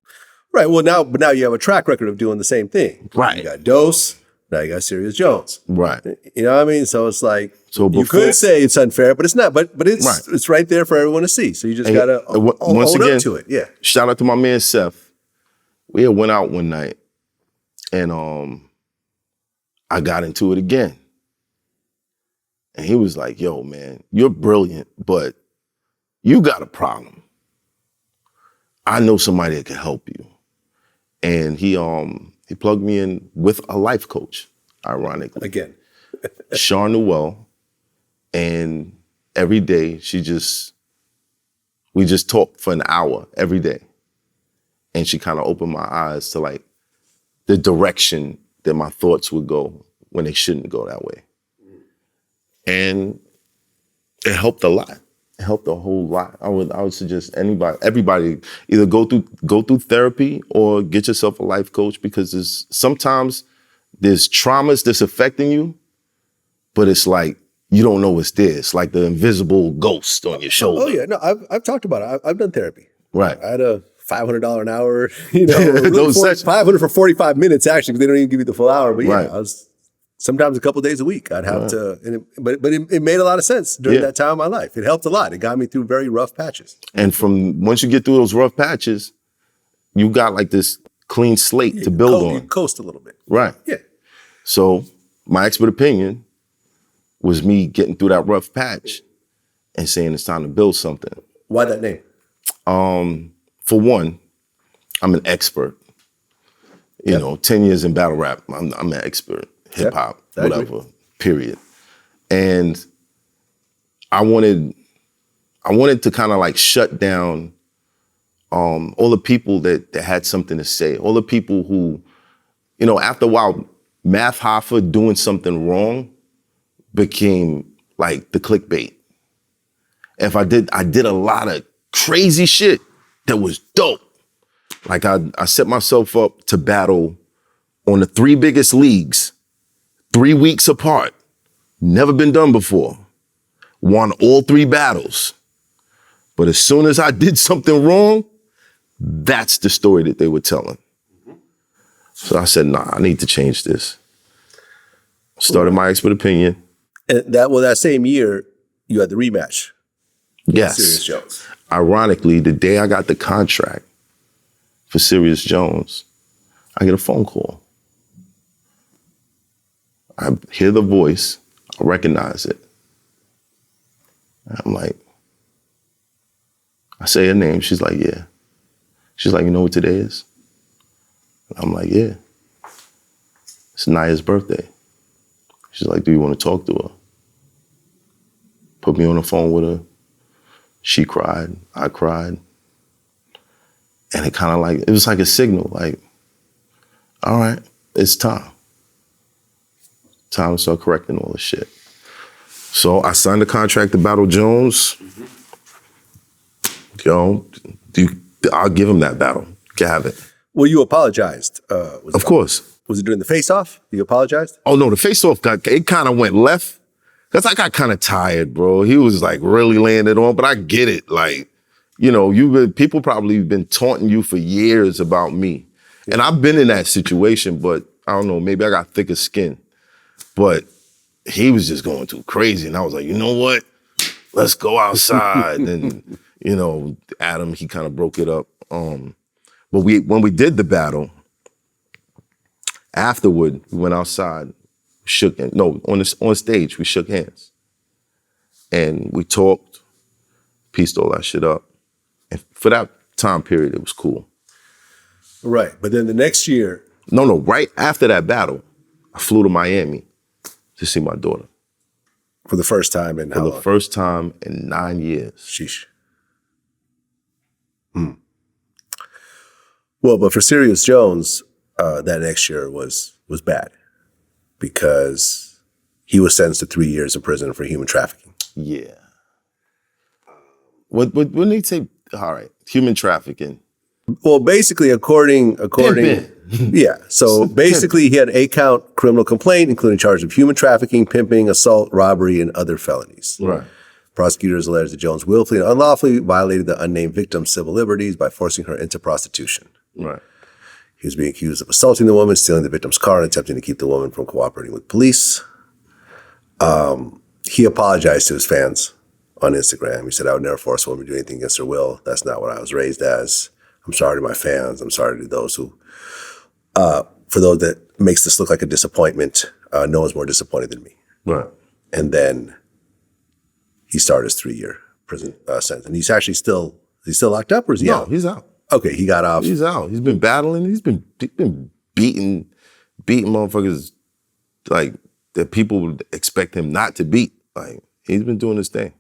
Right. Well, now you have a track record of doing the same thing. Right. You got Dose. Now you got Serius Jones. Right. You know what I mean? So it's like, you could say it's unfair, but it's not. But it's right there for everyone to see. So you just got to own up to it. Yeah. Shout out to my man, Seth. We had went out one night And I got into it again. And he was like, yo, man, you're brilliant, but you got a problem. I know somebody that can help you. And he plugged me in with a life coach, ironically. Again. Sean Newell. And every day we just talked for an hour every day. And she kind of opened my eyes to like the direction that my thoughts would go when they shouldn't go that way. And it helped a lot. It helped a whole lot. I would suggest everybody either go through therapy or get yourself a life coach, because sometimes there's traumas that's affecting you, but it's like you don't know it's there. It's like the invisible ghost on your shoulder. Oh yeah, no, I've talked about it. I've done therapy. Right. I had a $500 an hour, really $500 for 45 minutes actually, because they don't even give you the full hour. But yeah, right. I was sometimes a couple of days a week. I'd have to, but it made a lot of sense during that time of my life. It helped a lot. It got me through very rough patches. And once you get through those rough patches, you got like this clean slate to build on. You coast a little bit. Right. Yeah. So my expert opinion was me getting through that rough patch and saying it's time to build something. Why that name? For one, I'm an expert. You know, 10 years in battle rap, I'm an expert. Hip hop, whatever, period. And I wanted to kind of like shut down all the people that had something to say, all the people who, after a while, Math Hoffa doing something wrong became like the clickbait. I did a lot of crazy shit that was dope. Like I set myself up to battle on the 3 biggest leagues, 3 weeks apart. Never been done before. Won all 3 battles. But as soon as I did something wrong, that's the story that they were telling. So I said, nah, I need to change this. Started my expert opinion. And that same year, you had the rematch. Yes. Serius Jones. Ironically, the day I got the contract for Serius Jones, I get a phone call. I hear the voice, I recognize it. And I'm like, I say her name, she's like, yeah. She's like, you know what today is? And I'm like, yeah. It's Naya's birthday. She's like, do you want to talk to her? Put me on the phone with her. She cried, I cried. And it was like a signal, like, all right, it's time. Time to start correcting all this shit. So I signed the contract to battle Jones. I'll give him that battle. You can have it. Well, you apologized. Of course. Was it during the face-off? You apologized? Oh no, the face-off it kind of went left. Cause I got kind of tired, bro. He was like really laying it on, but I get it. Like, people probably been taunting you for years about me. And I've been in that situation, but I don't know, maybe I got thicker skin. But he was just going too crazy. And I was like, you know what? Let's go outside. And, Adam, he kind of broke it up. But when we did the battle, afterward, we went outside, on stage, we shook hands. And we talked, pieced all that shit up. And for that time period, it was cool. Right. But then the next year. No, right after that battle, I flew to Miami to see my daughter. For the first time in how long? For the first time in 9 years. Sheesh. Well, but for Serius Jones, that next year was bad because he was sentenced to 3 years in prison for human trafficking. Yeah. What when they say, all right, human trafficking? Well, basically, according, yeah. So basically, he had an 8-count criminal complaint, including charges of human trafficking, pimping, assault, robbery, and other felonies. Right. Prosecutors alleged that Jones willfully and unlawfully violated the unnamed victim's civil liberties by forcing her into prostitution. Right. He was being accused of assaulting the woman, stealing the victim's car, and attempting to keep the woman from cooperating with police. He apologized to his fans on Instagram. He said, I would never force a woman to do anything against her will. That's not what I was raised as. I'm sorry to my fans. I'm sorry to those who for those that makes this look like a disappointment, no one's more disappointed than me. Right. And then he started his 3-year prison sentence. And he's actually still locked up, or is he out? No, he's out. Okay, he got off. He's out. He's been battling. He's been beating motherfuckers like that people would expect him not to beat. Like, he's been doing his thing.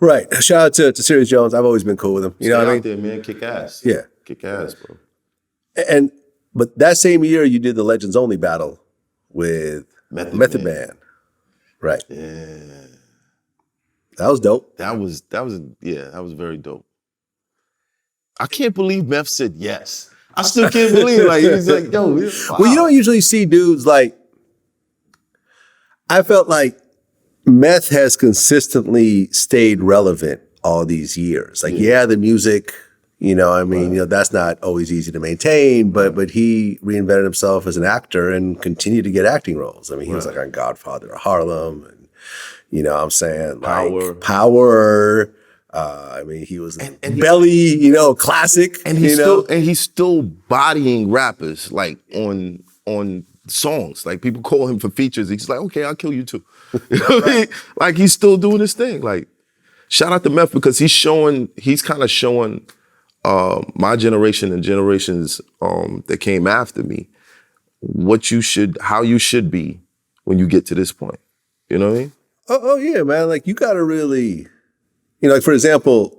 Right. Shout out to Serius Jones. I've always been cool with him. You know what I mean? There, man. Kick ass. Yeah. Kick ass, bro. But that same year, you did the Legends Only battle with Method Man. Right. Yeah. That was dope. That was very dope. I can't believe Meth said yes. I still can't believe, like, he's like, yo. Wow. Well, you don't usually see dudes like, I felt like Meth has consistently stayed relevant all these years. Like, yeah, the music, you know, I mean, you know, that's not always easy to maintain, but he reinvented himself as an actor and continued to get acting roles. I mean, he was like on Godfather of Harlem, and you know what I'm saying? Like Power. I mean, he was and Belly, you know, classic. And he's still bodying rappers like on songs. Like, people call him for features. He's like, okay, I'll kill you too. You know what I mean? Like, he's still doing his thing. Like, shout out to Meth, because he's kind of showing my generation and generations that came after me how you should be when you get to this point. You know what I mean? Oh yeah, man. Like, you gotta really, you know, like, for example,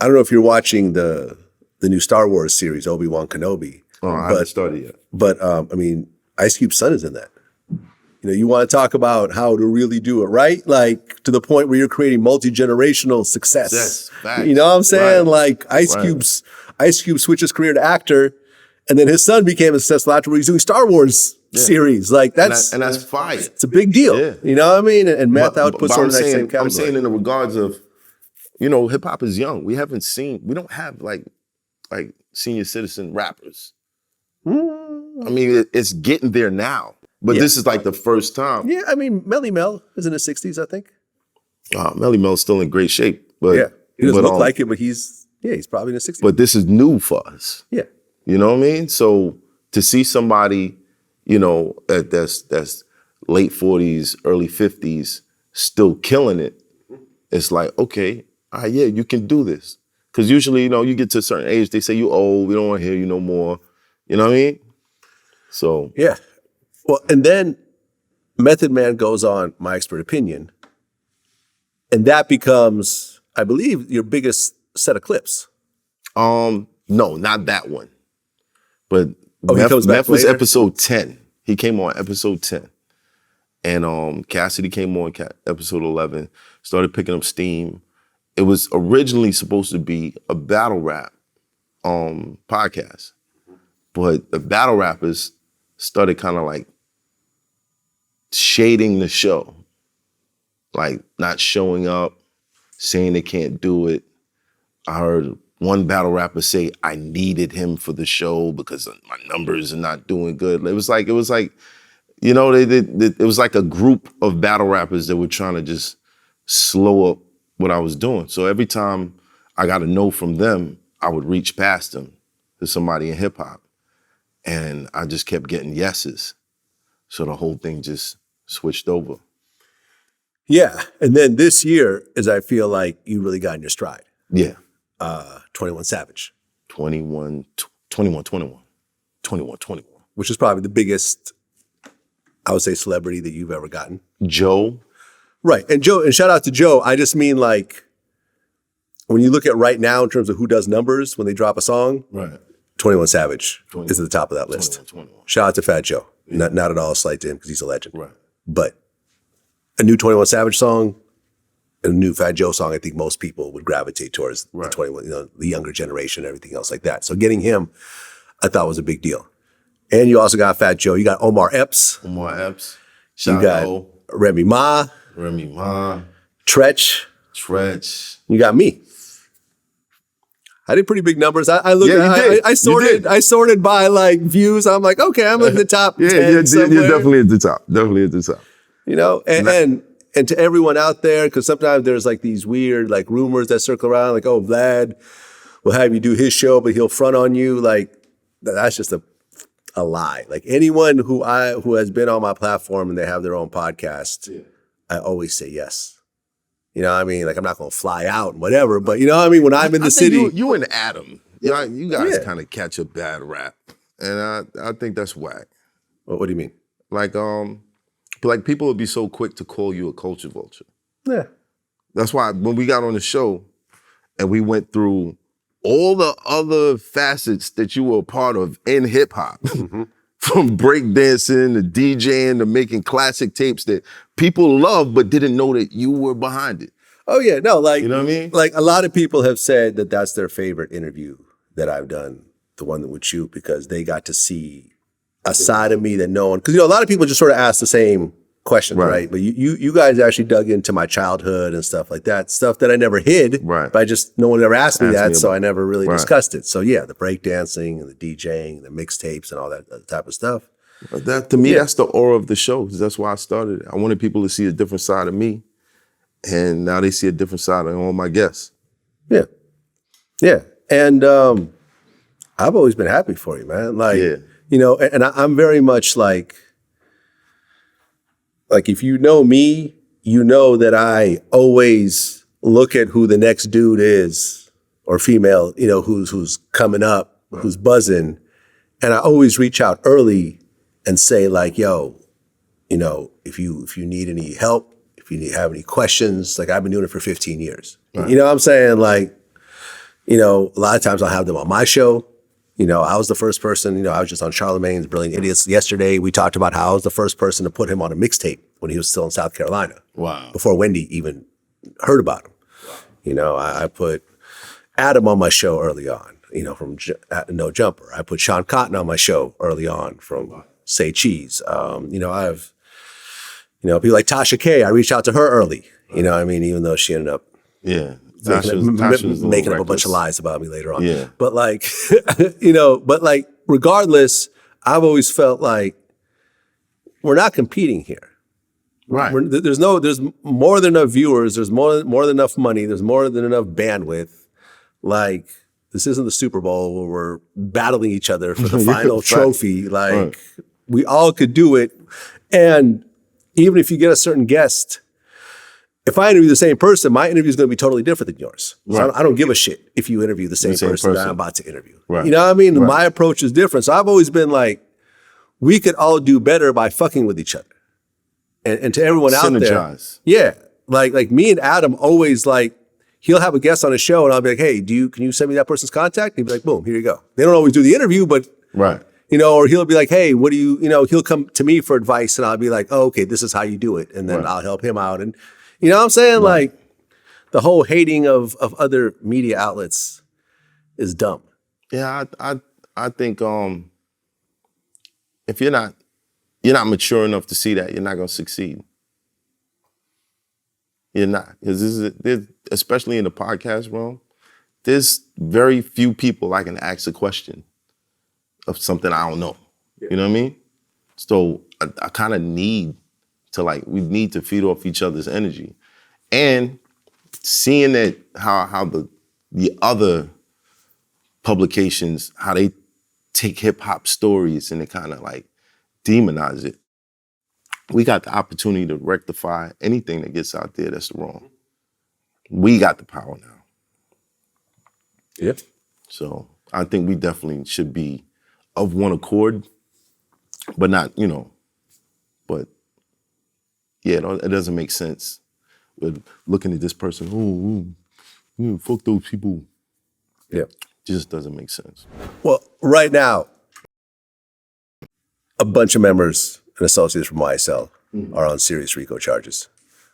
I don't know if you're watching the new Star Wars series, Obi-Wan Kenobi. Oh, I haven't started yet. But I mean, Ice Cube's son is in that. You know, you want to talk about how to really do it right, like to the point where you're creating multi-generational success. Facts. You know what I'm saying? Right. Like, Ice Cube switched his career to actor, and then his son became a successful actor where he's doing Star Wars series. Like, that's fire. It's a big deal. Yeah. You know what I mean? And Meth outputs on the same category. I'm saying in the regards of, you know, hip hop is young. We don't have like senior citizen rappers. I mean, it's getting there now. But this is like the first time. Yeah, I mean, Melly Mel is in his 60s, I think. Melly Mel's still in great shape. But he doesn't look like it, but he's probably in his 60s. But this is new for us. Yeah. You know what I mean? So to see somebody, you know, that's late 40s, early 50s, still killing it, it's like, okay, yeah, you can do this. Because usually, you know, you get to a certain age, they say you old, we don't want to hear you no more. You know what I mean? So. Yeah. Well, and then Method Man goes on My Expert Opinion, and that becomes, I believe, your biggest set of clips. No, not that one. But Meth was episode 10. He came on episode 10. And Cassidy came on episode 11, started picking up steam. It was originally supposed to be a battle rap podcast. But the battle rappers started kind of like shading the show. Like, not showing up, saying they can't do it. I heard one battle rapper say, I needed him for the show because my numbers are not doing good. It was like, you know, it was like a group of battle rappers that were trying to just slow up what I was doing. So every time I got a no from them, I would reach past them to somebody in hip hop. And I just kept getting yeses. So the whole thing just switched over. Yeah. And then this year is, I feel like you really got in your stride. Yeah. 21 Savage. 21. Which is probably the biggest, I would say, celebrity that you've ever gotten. Joe. Right. And shout out to Joe. I just mean, like, when you look at right now in terms of who does numbers when they drop a song, right. 21 Savage is at the top of that list. 21. Shout out to Fat Joe. Yeah. Not at all a slight to him because he's a legend. Right. But a new 21 Savage song and a new Fat Joe song, I think most people would gravitate towards the 21, you know, the younger generation, everything else like that. So getting him, I thought was a big deal. And you also got Fat Joe. You got Omar Epps. You got Remy Ma. Tretch. You got me. I did pretty big numbers. I looked. I sorted by like views. I'm like, okay, I'm in the top 10 you're somewhere. definitely at the top. Definitely at the top. You know, and to everyone out there, because sometimes there's like these weird like rumors that circle around, like, oh, Vlad will have you do his show, but he'll front on you. Like, that's just a a lie. Like anyone who has been on my platform and they have their own podcast, I always say yes. You know what I mean? Like I'm not gonna fly out and whatever, but you know what I mean? When I'm in the city. You and Adam, you guys Yeah. kind of catch a bad rap. And I think that's whack. What do you mean? Like people would be so quick to call you a culture vulture. Yeah. That's why when we got on the show and we went through all the other facets that you were a part of in hip hop, from breakdancing to DJing to making classic tapes that people love but didn't know that you were behind it. Oh yeah, no, like You know what I mean? Like a lot of people have said that that's their favorite interview that I've done, the one with you, because they got to see a side of me that no one. Because a lot of people just sort of ask the same questions, right? But you guys actually dug into my childhood and stuff like that, stuff that I never hid, Right. But no one ever asked me that, so I never really Right. discussed it. So yeah, the breakdancing and the DJing, the mixtapes, and all that type of stuff. But that to me, that's the aura of the show. That's why I started it. I wanted people to see a different side of me, and now they see a different side of all my guests. Yeah, yeah, and I've always been happy for you, man. Like and I'm very much like if you know me, you know that I always look at who the next dude is or female, who's coming up, who's buzzing, and I always reach out early and say like, yo, if you need any help, if you have any questions, like I've been doing it for 15 years. Right. You know what I'm saying? Like, a lot of times I'll have them on my show. I was the first person, I was just on Charlamagne's Brilliant Idiots. Yesterday, we talked about how I was the first person to put him on a mixtape when he was still in South Carolina. Wow. Before Wendy even heard about him. Wow. I put Adam on my show early on, from No Jumper. I put Sean Cotton on my show early on from Say Cheese. I've, people like Tasha K, I reached out to her early, even though she ended up making up a bunch of lies about me later on. Yeah. But regardless, I've always felt like we're not competing here. Right. There's more than enough viewers. There's more than enough money. There's more than enough bandwidth. Like this isn't the Super Bowl where we're battling each other for the final trophy. Like we all could do it. And even if you get a certain guest, if I interview the same person, my interview is going to be totally different than yours. So I don't give a shit if you interview the same person that I'm about to interview. Right. You know what I mean? Right. My approach is different. So I've always been like, we could all do better by fucking with each other. And to everyone out there. Yeah. Like me and Adam always he'll have a guest on a show and I'll be like, hey, can you send me that person's contact? And he'll be like, boom, here you go. They don't always do the interview, but right. Or he'll be like, hey, what do you he'll come to me for advice and I'll be like, oh, okay, this is how you do it. And then I'll help him out. And you know what I'm saying? Right. Like the whole hating of other media outlets is dumb. Yeah, I think if you're not mature enough to see that, you're not gonna succeed. You're not. Because especially in the podcast realm, there's very few people I can ask a question of something I don't know. Yeah. You know what I mean? So I kind of need to we need to feed off each other's energy. And seeing that how the other publications, how they take hip hop stories and they kind of demonize it. We got the opportunity to rectify anything that gets out there that's wrong. We got the power now. Yeah. So I think we definitely should be of one accord, but not, but yeah, it doesn't make sense with looking at this person, fuck those people. Yeah. It just doesn't make sense. Well, right now, a bunch of members and associates from YSL are on serious RICO charges,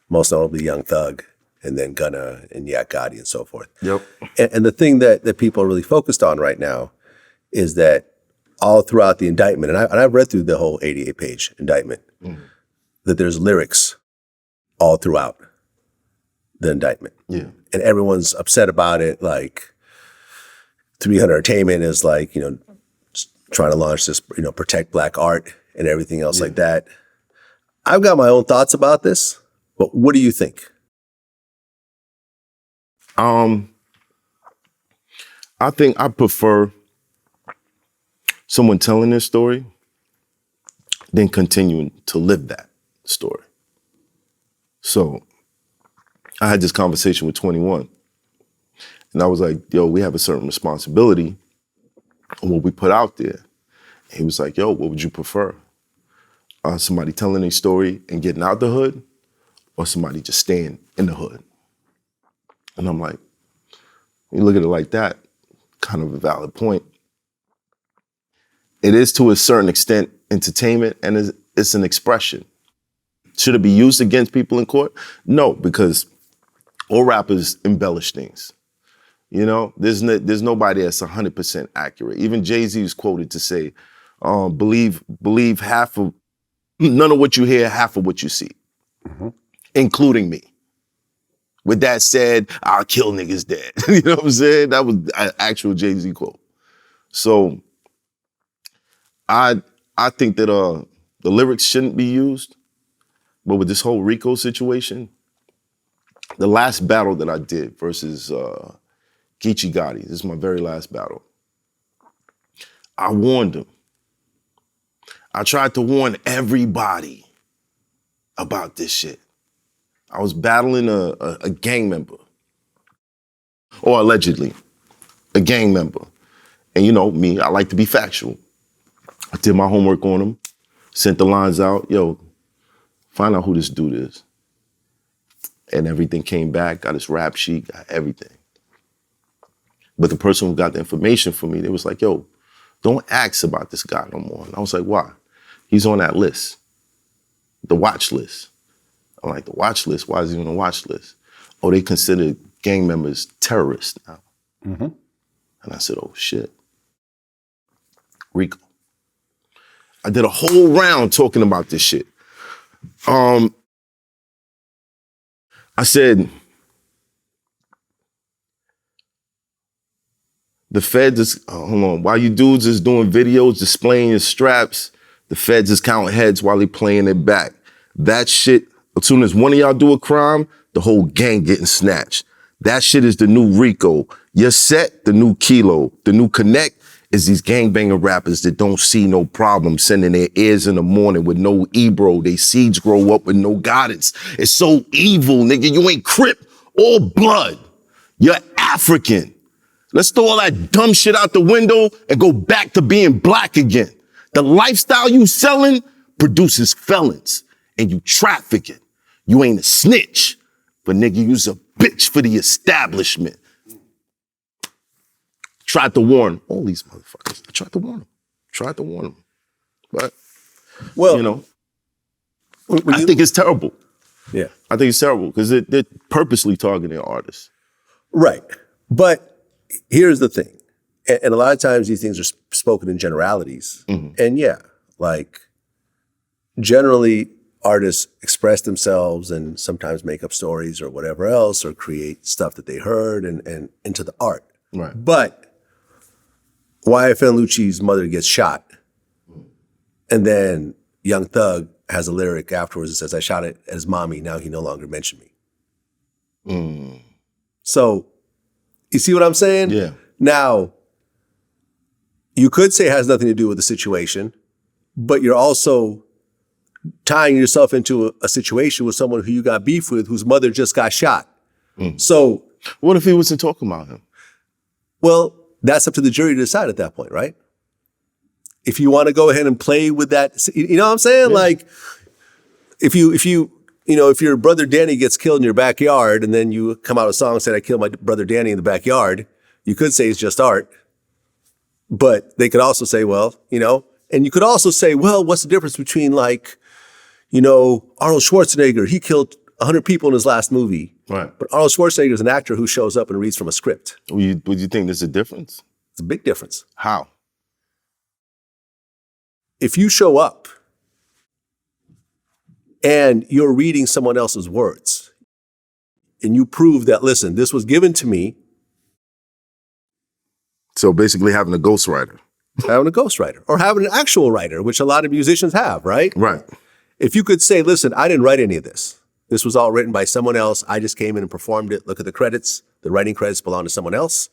most notably Young Thug, and then Gunna and Yak Gotti and so forth. Yep. And the thing that people are really focused on right now is that all throughout the indictment, and I've read through the whole 88-page indictment, that there's lyrics all throughout the indictment. Yeah. And everyone's upset about it. 300 Entertainment is trying to launch this, protect black art and everything else like that. I've got my own thoughts about this, but what do you think? I think I prefer someone telling their story, then continuing to live that story. So I had this conversation with 21, and I was like, yo, we have a certain responsibility on what we put out there. And he was like, yo, what would you prefer? Somebody telling a story and getting out the hood, or somebody just staying in the hood? And I'm like, you look at it like that, kind of a valid point. It is to a certain extent entertainment, and it's an expression. Should it be used against people in court? No, because all rappers embellish things. You know, there's nobody that's 100% accurate. Even Jay-Z is quoted to say, believe none of what you hear, half of what you see, including me. With that said, I'll kill niggas dead. You know what I'm saying? That was an actual Jay-Z quote. So I think that the lyrics shouldn't be used, but with this whole Rico situation, the last battle that I did versus Geechee Gotti, this is my very last battle, I warned him. I tried to warn everybody about this shit. I was battling a gang member, or allegedly a gang member. And you know me, I like to be factual. I did my homework on him, sent the lines out, yo, find out who this dude is. And everything came back, got his rap sheet, got everything. But the person who got the information for me, they was like, yo, don't ask about this guy no more. And I was like, why? He's on that list, the watch list. I'm like, the watch list? Why is he on the watch list? Oh, they consider gang members terrorists now. And I said, oh, shit. Rico. I did a whole round talking about this shit. I said, the feds is, hold on, while you dudes is doing videos displaying your straps, the feds is counting heads while they playing it back. That shit, as soon as one of y'all do a crime, the whole gang getting snatched. That shit is the new Rico. Your set, the new Kilo. The new Connect is these gangbanger rappers that don't see no problem sending their ears in the morning with no Ebro. They seeds grow up with no guidance. It's so evil, nigga. You ain't Crip or blood. You're African. Let's throw all that dumb shit out the window and go back to being black again. The lifestyle you selling produces felons, and you traffic it. You ain't a snitch, but nigga, you's a bitch for the establishment. Tried to warn all these motherfuckers. I tried to warn them. But, Well, you know, I think it's terrible. Yeah. I think it's terrible because they're purposely targeting artists. Right. But here's the thing. And a lot of times these things are spoken in generalities. And yeah, like generally artists express themselves and sometimes make up stories or whatever else or create stuff that they heard and into the art. Right. But YFN Lucci's mother gets shot and then Young Thug has a lyric afterwards that says, I shot it at his mommy, now he no longer mentioned me. So you see what I'm saying? Yeah. Now, you could say it has nothing to do with the situation, but you're also tying yourself into a situation with someone who you got beef with, whose mother just got shot. So what if he wasn't talking about him? Well, that's up to the jury to decide at that point, right? If you want to go ahead and play with that, you know what I'm saying? Yeah. Like, if your brother Danny gets killed in your backyard and then you come out with a song saying, I killed my brother Danny in the backyard, you could say it's just art. But they could also say, well, and you could also say, well, what's the difference between Arnold Schwarzenegger, he killed 100 people in his last movie. Right. But Arnold Schwarzenegger is an actor who shows up and reads from a script. Would you think there's a difference? It's a big difference. How? If you show up and you're reading someone else's words and you prove that, listen, this was given to me. So basically having a ghostwriter. Having a ghostwriter or having an actual writer, which a lot of musicians have, right? Right. If you could say, listen, I didn't write any of this. This was all written by someone else. I just came in and performed it. Look at the credits. The writing credits belong to someone else.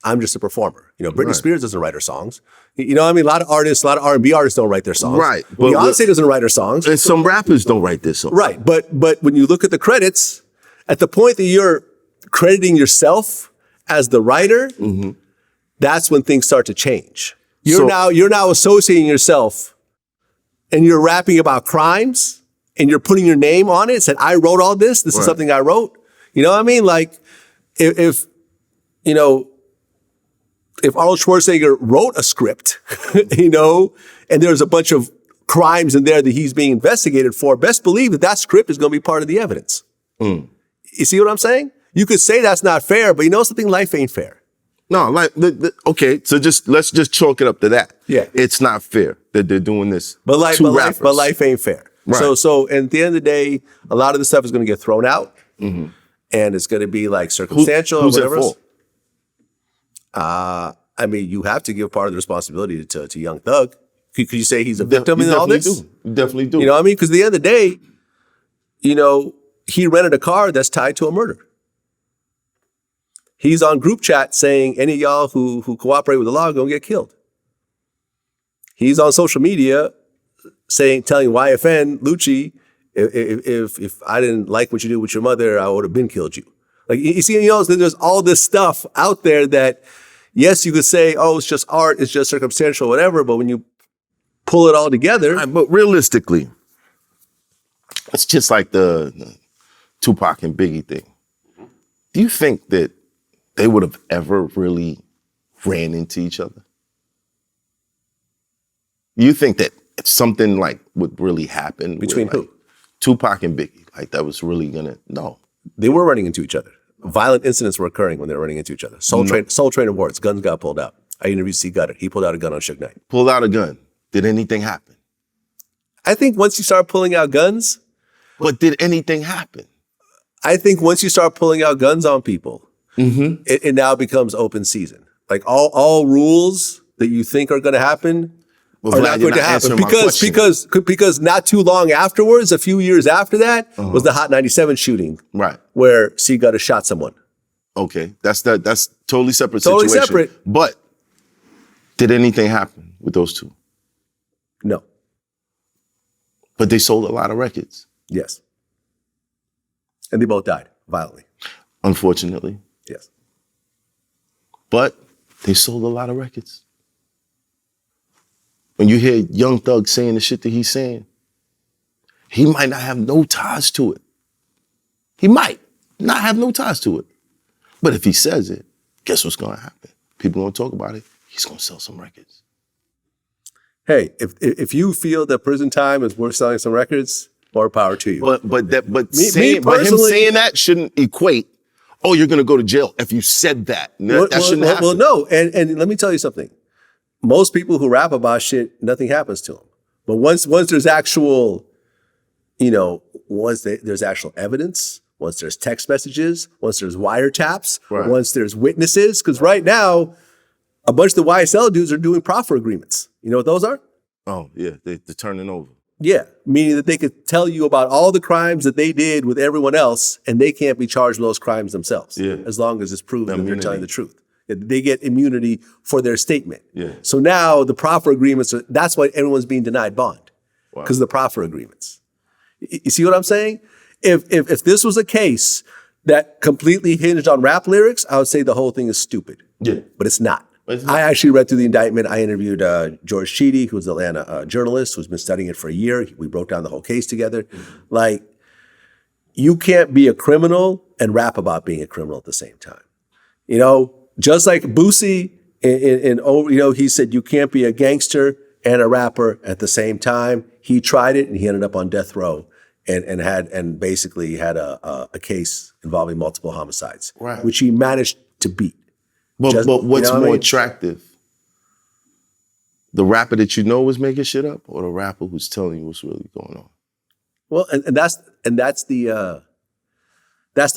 I'm just a performer. You know, Britney Right. Spears doesn't write her songs. You know what I mean? A lot of artists, a lot of R&B artists don't write their songs. Right. But Beyonce doesn't write her songs. And some rappers don't write this song. Right. But when you look at the credits, at the point that you're crediting yourself as the writer, that's when things start to change. You're now associating yourself and you're rapping about crimes and you're putting your name on it. Said, I wrote all this. This is something I wrote. You know what I mean? Like if you know, if Arnold Schwarzenegger wrote a script, you know, and there's a bunch of crimes in there that he's being investigated for, best believe that script is going to be part of the evidence. You see what I'm saying? You could say that's not fair, but you know something? Life ain't fair. No, like, okay, so let's just chalk it up to that. Yeah. It's not fair that they're doing this. But life ain't fair. Right. So and at the end of the day, a lot of the stuff is going to get thrown out, and it's going to be like circumstantial who's or whatever. At fault? I mean, you have to give part of the responsibility to Young Thug. Could you say he's a victim in all this? You definitely do. You know what I mean? Because at the end of the day, you know, he rented a car that's tied to a murder. He's on group chat saying any of y'all who cooperate with the law are going to get killed. He's on social media telling YFN, Lucci, if I didn't like what you did with your mother, I would have been killed you. Like, you see, you know, there's all this stuff out there that, yes, you could say, oh, it's just art, it's just circumstantial, whatever, but when you pull it all together. Right, but realistically, it's just like the Tupac and Biggie thing. Do you think that they would have ever really ran into each other? You think that something like would really happen between who? Tupac and Biggie, like that was really gonna, no. They were running into each other. Violent incidents were occurring when they were running into each other. Soul Train Awards, guns got pulled out. I interviewed C. Gutter. He pulled out a gun on Suge Knight. Pulled out a gun. Did anything happen? I think once you start pulling out guns. But did anything happen? I think once you start pulling out guns on people, it now becomes open season. Like all rules that you think are going to happen are not going to happen because not too long afterwards, a few years after that, was the Hot 97 shooting, right? Where C. Gutter shot someone. Okay, that's totally separate. Totally situation. Separate. But did anything happen with those two? No. But they sold a lot of records. Yes. And they both died violently. Unfortunately. Yes. But they sold a lot of records. When you hear Young Thug saying the shit that he's saying, he might not have no ties to it. He might not have no ties to it. But if he says it, guess what's going to happen? People going to talk about it. He's going to sell some records. Hey, if you feel that prison time is worth selling some records, more power to you. But him saying that shouldn't equate, oh, you're going to go to jail if you said that. That shouldn't happen. Well, no. And let me tell you something. Most people who rap about shit, nothing happens to them. But once there's actual, you know, there's actual evidence, once there's text messages, once there's wiretaps, once there's witnesses, because right now, a bunch of the YSL dudes are doing proffer agreements. You know what those are? Oh, yeah, they're turning over. Yeah, meaning that they could tell you about all the crimes that they did with everyone else, and they can't be charged with those crimes themselves, as long as it's proven that they're telling the truth. They get immunity for their statement. Yeah. So now the proffer agreements, that's why everyone's being denied bond, because of the proffer agreements. You see what I'm saying? If this was a case that completely hinged on rap lyrics, I would say the whole thing is stupid. Yeah. But it's not. I actually read through the indictment. I interviewed George Sheedy, who's an Atlanta journalist who's been studying it for a year. We broke down the whole case together. Like, you can't be a criminal and rap about being a criminal at the same time. You know, just like Boosie, he said you can't be a gangster and a rapper at the same time. He tried it and he ended up on death row and basically had a case involving multiple homicides, which he managed to beat. But what's more attractive? The rapper that you know was making shit up, or the rapper who's telling you what's really going on? Well, and that's the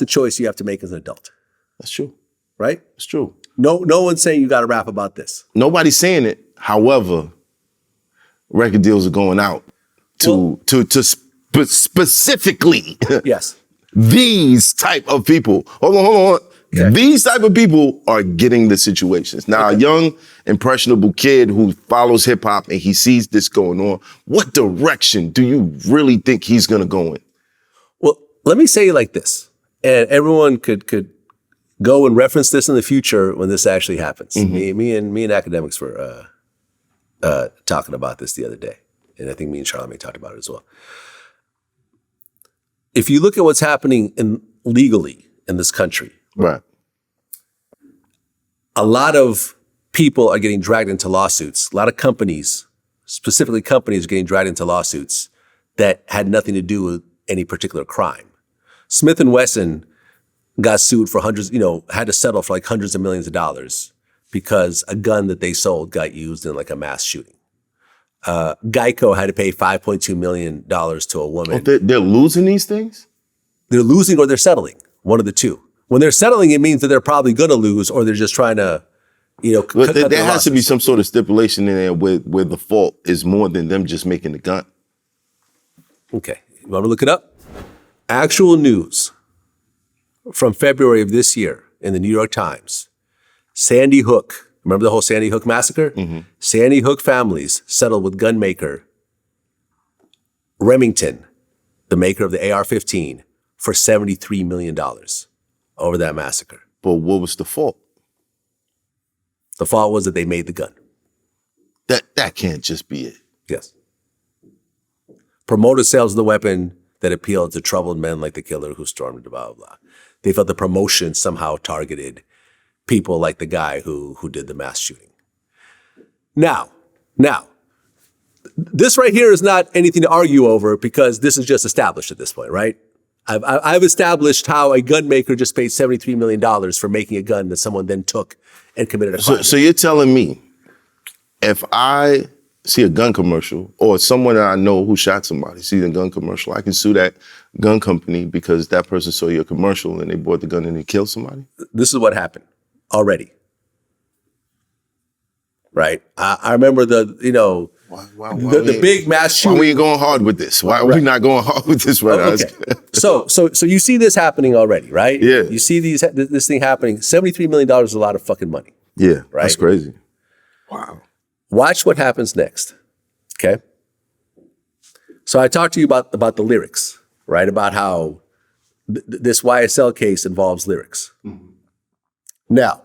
choice you have to make as an adult. That's true. Right? It's true. No one's saying you got to rap about this. Nobody's saying it. However, record deals are going out to specifically yes, these type of people. Hold on. These type of people are getting the situations. Now, a young, impressionable kid who follows hip hop and he sees this going on, what direction do you really think he's going to go in? Well, let me say it like this, and everyone could go and reference this in the future when this actually happens. Me and academics were talking about this the other day, and I think me and Charlamagne talked about it as well. If you look at what's happening legally in this country, right, a lot of people are getting dragged into lawsuits. A lot of companies, specifically companies, are getting dragged into lawsuits that had nothing to do with any particular crime. Smith & Wesson got sued for hundreds, had to settle for like hundreds of millions of dollars because a gun that they sold got used in like a mass shooting. Geico had to pay $5.2 million to a woman. Oh, they're losing these things? They're losing or they're settling, one of the two. When they're settling, it means that they're probably going to lose or they're just trying to, But there has to be some sort of stipulation in there where the fault is more than them just making the gun. Okay, you want to look it up? Actual news from February of this year in the New York Times. Sandy Hook, remember the whole Sandy Hook massacre? Sandy Hook families settled with gun maker Remington, the maker of the AR-15, for $73 million over that massacre. But what was the fault? The fault was that they made the gun. That can't just be it. Yes. Promoted sales of the weapon that appealed to troubled men like the killer who stormed the blah, blah, blah. They felt the promotion somehow targeted people like the guy who did the mass shooting. Now, this right here is not anything to argue over because this is just established at this point, right? I've established how a gun maker just paid $73 million for making a gun that someone then took and committed a crime. So you're telling me if I see a gun commercial or someone that I know who shot somebody sees a gun commercial, I can sue that gun company because that person saw your commercial and they bought the gun and they killed somebody? This is what happened already. Right? I remember the big mass shooting. Why we ain't going hard with this? Why are we not going hard with this right now? Okay. So you see this happening already, right? Yeah. You see this thing happening. $73 million is a lot of fucking money. Yeah, right? That's crazy. Wow. Watch what happens next, okay? So I talked to you about the lyrics, right? About how this YSL case involves lyrics. Now,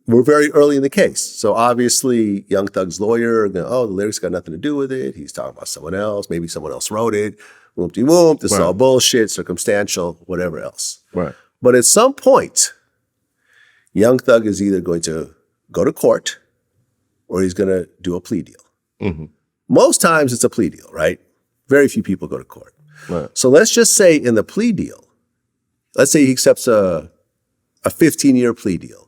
we're very early in the case. So obviously, Young Thug's lawyer, the lyrics got nothing to do with it. He's talking about someone else. Maybe someone else wrote it. Whoop-de-whoop. This is all bullshit, circumstantial, whatever else. Right. But at some point, Young Thug is either going to go to court or he's going to do a plea deal. Most times it's a plea deal, right? Very few people go to court. Right. So let's just say in the plea deal, let's say he accepts a 15-year plea deal.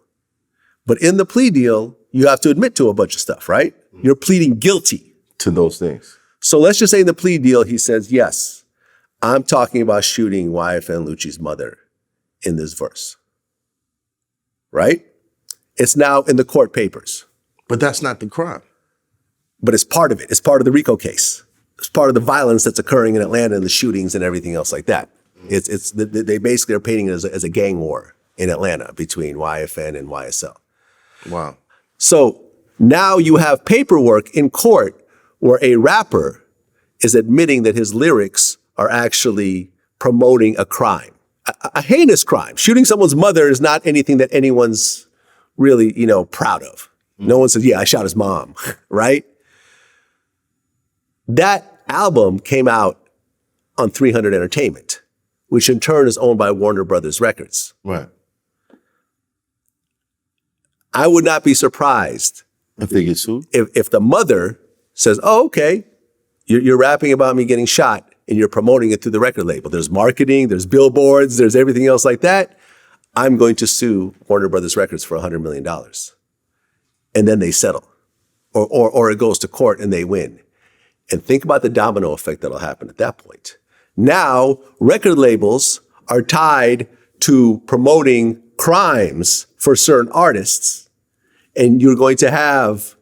But in the plea deal, you have to admit to a bunch of stuff, right? You're pleading guilty to those things. So let's just say in the plea deal, he says, yes, I'm talking about shooting YFN Lucci's mother in this verse, right? It's now in the court papers. But that's not the crime. But it's part of it. It's part of the RICO case. It's part of the violence that's occurring in Atlanta and the shootings and everything else like that. They basically are painting it as a gang war in Atlanta between YFN and YSL. Wow. So now you have paperwork in court where a rapper is admitting that his lyrics are actually promoting a crime, a heinous crime. Shooting someone's mother is not anything that anyone's really, proud of. No one says, yeah, I shot his mom, right? That album came out on 300 Entertainment, which in turn is owned by Warner Brothers Records. Right. I would not be surprised if they get sued. If the mother says, oh, okay, you're rapping about me getting shot and you're promoting it through the record label. There's marketing, there's billboards, there's everything else like that. I'm going to sue Warner Brothers Records for $100 million. And then they settle. Or it goes to court and they win. And think about the domino effect that'll happen at that point. Now, record labels are tied to promoting crimes for certain artists, and you're going to have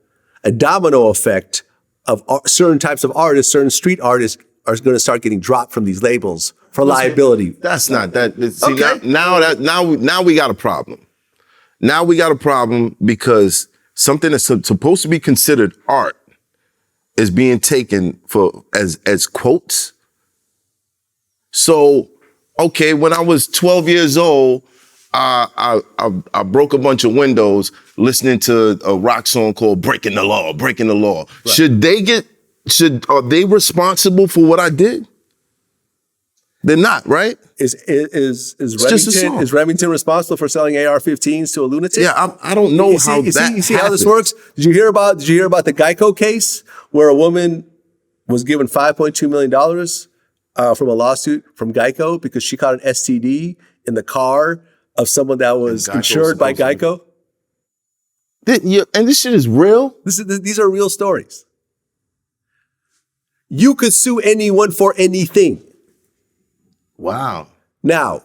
a domino effect of certain types of artists, certain street artists are going to start getting dropped from these labels for liability. That's not that. See, Okay. now we got a problem. Now we got a problem because something that's supposed to be considered art is being taken for as quotes. So, okay, when I was 12 years old, I broke a bunch of windows listening to a rock song called "Breaking the Law." Breaking the Law. Right. Are they responsible for what I did? They're not, right? Is Remington responsible for selling AR-15s to a lunatic? Yeah, I don't know how you that see how this works? Did you hear about the Geico case where a woman was given $5.2 million from a lawsuit from Geico because she caught an STD in the car of someone that was insured by Geico? And this shit is real? These are real stories. You could sue anyone for anything. Wow. Now,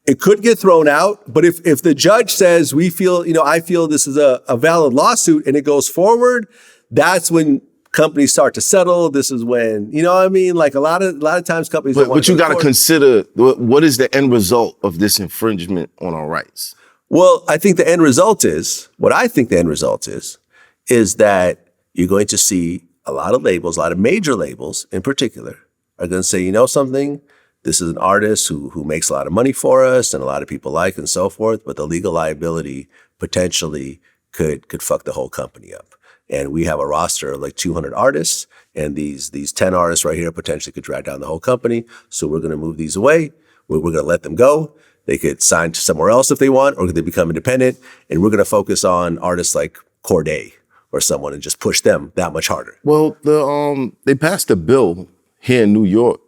it could get thrown out, but if the judge says I feel this is a valid lawsuit and it goes forward, that's when companies start to settle. This is when, you know what I mean? Like a lot of times companies don't want But you got to consider what is the end result of this infringement on our rights? Well, I think the end result is that you're going to see a lot of labels, a lot of major labels in particular, are going to say, you know something? This is an artist who makes a lot of money for us and a lot of people like and so forth, but the legal liability potentially could fuck the whole company up. And we have a roster of like 200 artists, and these 10 artists right here potentially could drag down the whole company. So we're going to move these away. We're going to let them go. They could sign to somewhere else if they want, or they become independent. And we're going to focus on artists like Corday or someone and just push them that much harder. Well, they passed a bill here in New York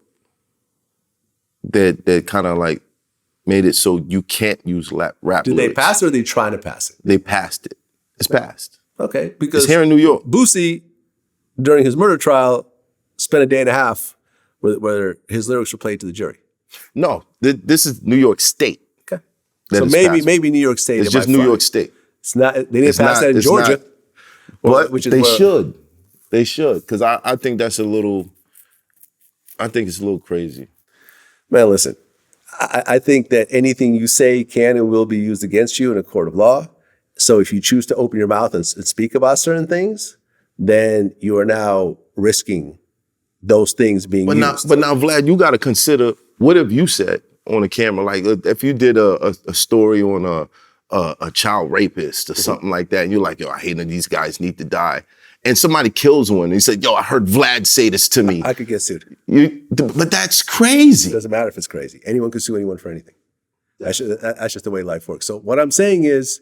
that kind of like made it so you can't use rap Did lyrics. they pass it, or are they trying to pass it? They passed it. It's passed. Okay, because it's here in New York. Boosie, during his murder trial, spent a day and a half where his lyrics were played to the jury. No, this is New York State. Okay, so maybe New York State. It's just New York State. It's not. They didn't pass that in Georgia. But they should. They should, because I think that's a little. I think it's a little crazy. Man, listen. I think that anything you say can and will be used against you in a court of law. So if you choose to open your mouth and speak about certain things, then you are now risking those things being used. But now, Vlad, you got to consider, what have you said on the camera? Like if you did a story on a child rapist or something like that, and you're like, yo, I hate it, these guys need to die. And somebody kills one, and he said, yo, I heard Vlad say this to me. I could get sued. But that's crazy. It doesn't matter if it's crazy. Anyone can sue anyone for anything. That's just the way life works. So what I'm saying is,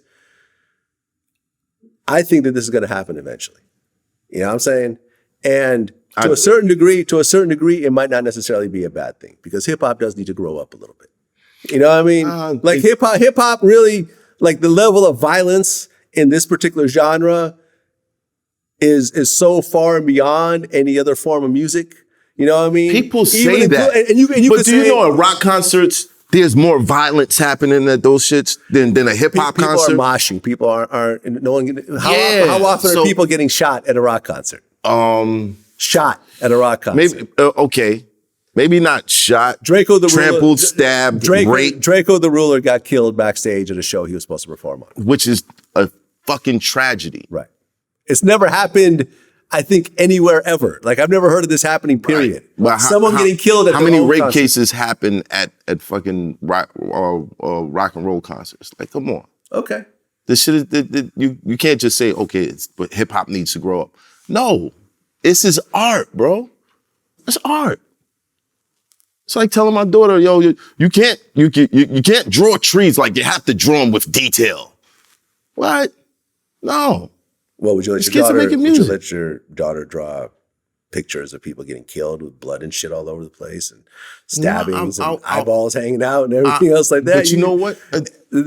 I think that this is going to happen eventually. You know what I'm saying? And to a certain degree, it might not necessarily be a bad thing, because hip hop does need to grow up a little bit. You know what I mean? Like hip hop really, like the level of violence in this particular genre is so far and beyond any other form of music. You know what I mean? People say that. And you but do you know at rock concerts, there's more violence happening at those shits than a hip hop concert? People are moshing. People aren't no one. How often are people getting shot at a rock concert? Shot at a rock concert. Maybe okay. Maybe not shot. Draco the trampled, ruler, stabbed, raped. Draco the ruler got killed backstage at a show he was supposed to perform on, which is a fucking tragedy. Right. It's never happened, I think, anywhere ever. Like, I've never heard of this happening, period. Right. Well, someone getting killed at how many rape cases happen at fucking rock and roll concerts? Like, come on. Okay. This shit is, you can't just say, okay, but hip hop needs to grow up. No. This is art, bro. It's art. It's like telling my daughter, yo, you can't draw trees like you have to draw them with detail. What? No. Well, would you let your daughter draw pictures of people getting killed with blood and shit all over the place, and stabbings and eyeballs hanging out and everything else like that? But you know what?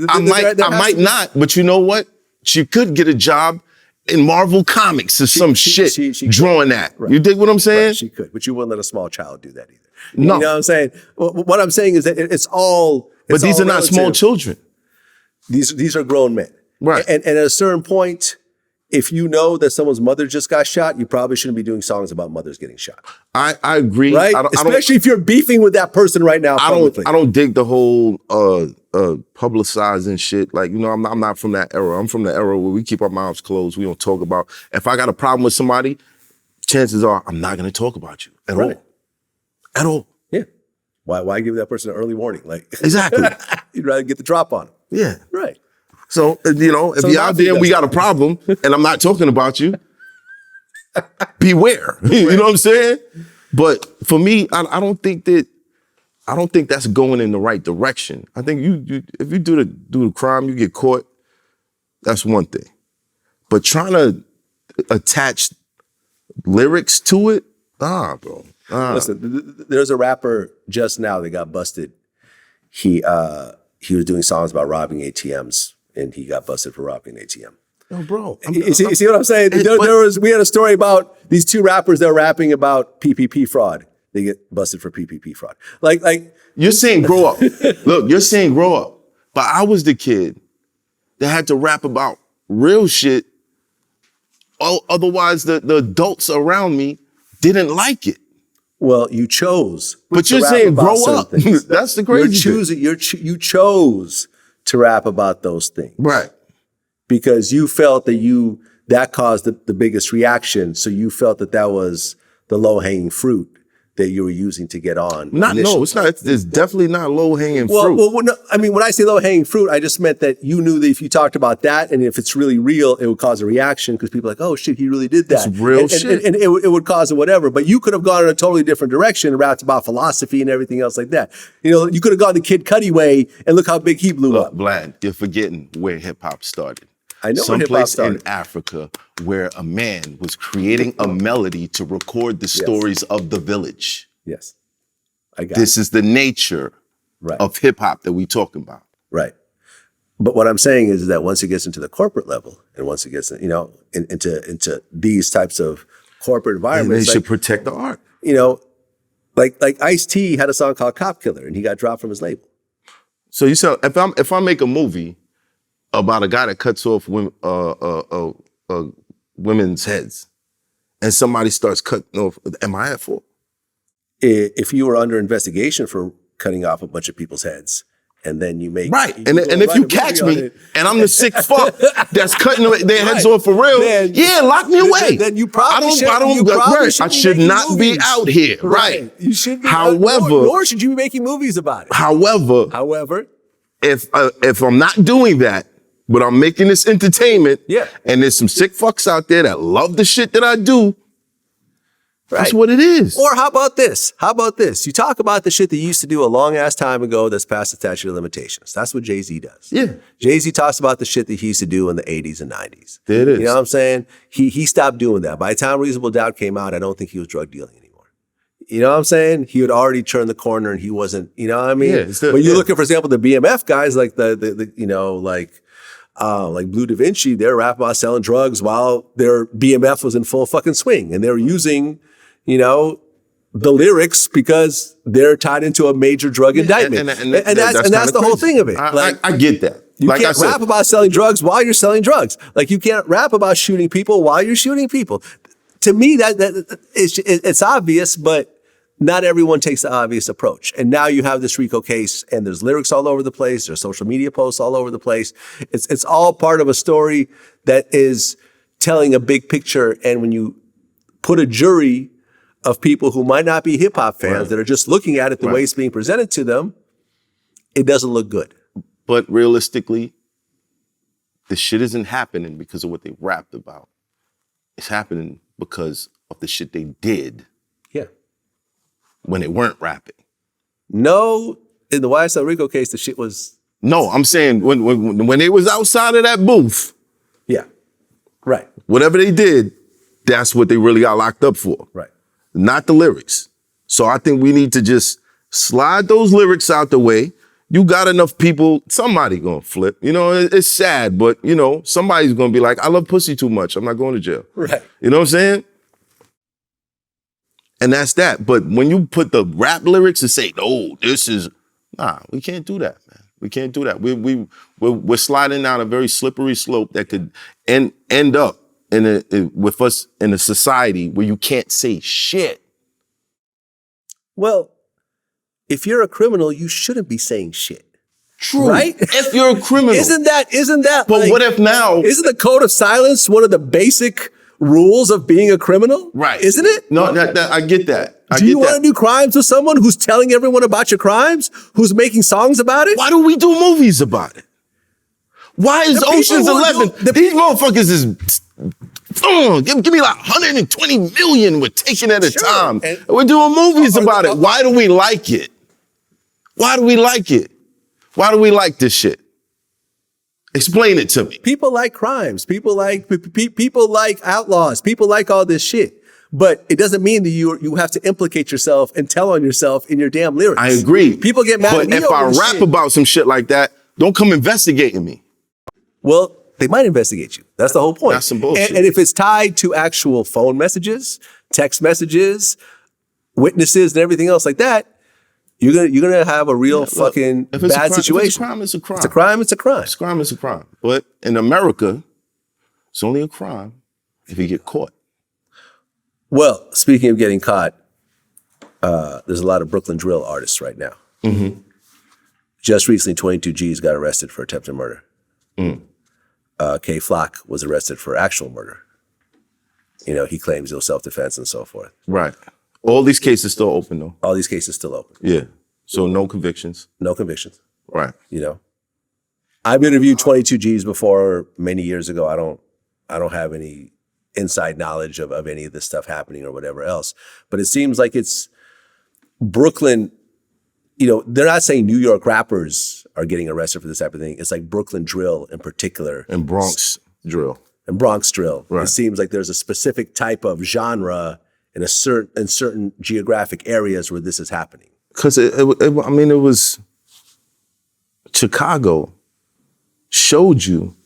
I might not, but you know what? She could get a job in Marvel Comics or some shit drawing that. Right. You dig what I'm saying? Right, she could, but you wouldn't let a small child do that either. No. You know what I'm saying? What I'm saying is that it's all. But these are not small children. These are grown men. Right. And at a certain point, if you know that someone's mother just got shot, you probably shouldn't be doing songs about mothers getting shot. I agree. Right? Especially if you're beefing with that person right now publicly. I don't dig the whole publicizing shit. Like, I'm not from that era. I'm from the era where we keep our mouths closed. We don't talk about. If I got a problem with somebody, chances are I'm not going to talk about you at all. At all. Yeah. Why give that person an early warning? Like exactly. You'd rather get the drop on them. Yeah. Right. So, if you're out there and we got a problem and I'm not talking about you, beware. You know what I'm saying? But for me, I don't think that's going in the right direction. I think you if you do the crime, you get caught, that's one thing. But trying to attach lyrics to it, bro. Listen, there's a rapper just now that got busted. He was doing songs about robbing ATMs. And he got busted for robbing an ATM. Oh, bro. You see what I'm saying? We had a story about these two rappers that were rapping about PPP fraud. They get busted for PPP fraud. Like you're saying grow up. Look, you're saying grow up. But I was the kid that had to rap about real shit. Otherwise, the adults around me didn't like it. Well, you chose. But you're saying grow up. That's the crazy thing. You chose to rap about those things. Right. Because you felt that caused the biggest reaction. So you felt that was the low-hanging fruit that you were using to get on. No, it's not. It's definitely not low-hanging fruit. Well, no, I mean, when I say low-hanging fruit, I just meant that you knew that if you talked about that and if it's really real, it would cause a reaction because people are like, oh shit, he really did that. It's real shit. And it would cause whatever. But you could have gone in a totally different direction and rapped about philosophy and everything else like that. You could have gone the Kid Cudi way and look how big he blew up. Vlad, you're forgetting where hip-hop started. I know where hip-hop started. Someplace in Africa where a man was creating a melody to record the stories of the village. Yes. I got This is the nature of hip-hop that we talking about. Right. But what I'm saying is that once it gets into the corporate level and once it gets, into these types of corporate environments. They should protect the art. Like Ice-T had a song called Cop Killer and he got dropped from his label. So you said, if I make a movie about a guy that cuts off women's heads and somebody starts cutting off, am I at fault? If you were under investigation for cutting off a bunch of people's heads, and then you make and if you catch me and I'm the sick fuck that's cutting their heads off for real, lock me away. Then you probably I should not be out here, right? You should be. However, nor should you be making movies about it. However, if I'm not doing that, but I'm making this entertainment, and there's some sick fucks out there that love the shit that I do. That's what it is. Or how about this? You talk about the shit that you used to do a long ass time ago that's past the statute of limitations. That's what Jay-Z does. Yeah. Jay-Z talks about the shit that he used to do in the 80s and 90s. There it is. You know what I'm saying? He stopped doing that. By the time Reasonable Doubt came out, I don't think he was drug dealing anymore. You know what I'm saying? He had already turned the corner and he wasn't, you know what I mean? Yeah, when you look at, for example, the BMF guys, like like Blue Da Vinci, they're rapping about selling drugs while their BMF was in full fucking swing. And they were using, the lyrics because they're tied into a major drug indictment. And that's the whole thing of it. I get that. You can't rap about selling drugs while you're selling drugs. Like you can't rap about shooting people while you're shooting people. To me, it's obvious, but not everyone takes the obvious approach. And now you have this RICO case and there's lyrics all over the place. There's social media posts all over the place. It's all part of a story that is telling a big picture. And when you put a jury of people who might not be hip hop fans that are just looking at it the way it's being presented to them, it doesn't look good. But realistically, the shit isn't happening because of what they rapped about. It's happening because of the shit they did. Yeah. When they weren't rapping. No, in the YSL RICO case, the shit was. No, I'm saying when they was outside of that booth. Yeah. Right. Whatever they did, that's what they really got locked up for. Right. Not the lyrics. So I think we need to just slide those lyrics out the way. You got enough people, somebody gonna flip. It's sad, but somebody's gonna be like, I love pussy too much. I'm not going to jail. Right. You know what I'm saying? And that's that. But when you put the rap lyrics and say, no, we can't do that, man. We can't do that. We're sliding down a very slippery slope that could end up with us in a society where you can't say shit. Well, if you're a criminal, you shouldn't be saying shit. True. Right? If you're a criminal. Isn't that But like, what if now? Isn't the code of silence one of the basic rules of being a criminal? Right. Isn't it? No, I get that. Do you want to do crimes with someone who's telling everyone about your crimes? Who's making songs about it? Why do we do movies about it? Why is Ocean's 11? These motherfuckers is give me like 120 million we're taking at a time. And we're doing movies about it. Why do we like it? Why do we like it? Why do we like this shit? Explain it to me. People like crimes. People like outlaws. People like all this shit. But it doesn't mean that you have to implicate yourself and tell on yourself in your damn lyrics. I agree. People get mad at me But if I rap about some shit like that, don't come investigating me. Well, they might investigate you. That's the whole point. That's some bullshit. And if it's tied to actual phone messages, text messages, witnesses, and everything else like that, you're gonna have a real fucking bad situation. If it's a crime, it's a crime. It's a crime, it's a crime. It's a crime, it's a crime. But in America, it's only a crime if you get caught. Well, speaking of getting caught, there's a lot of Brooklyn drill artists right now. Mm-hmm. Just recently, 22 G's got arrested for attempted murder. K Flock was arrested for actual murder. You know, he claims it was self-defense and so forth. Right. All these cases still open though. All these cases still open. Yeah. So no convictions. No convictions. Right. You know, I've interviewed 22 G's before many years ago. I don't have any inside knowledge of any of this stuff happening or whatever else. But it seems like it's Brooklyn. You know, they're not saying New York rappers are getting arrested for this type of thing. It's like Brooklyn drill in particular. And Bronx drill. And Bronx drill. Right. It seems like there's a specific type of genre in certain geographic areas where this is happening. Because it was Chicago showed you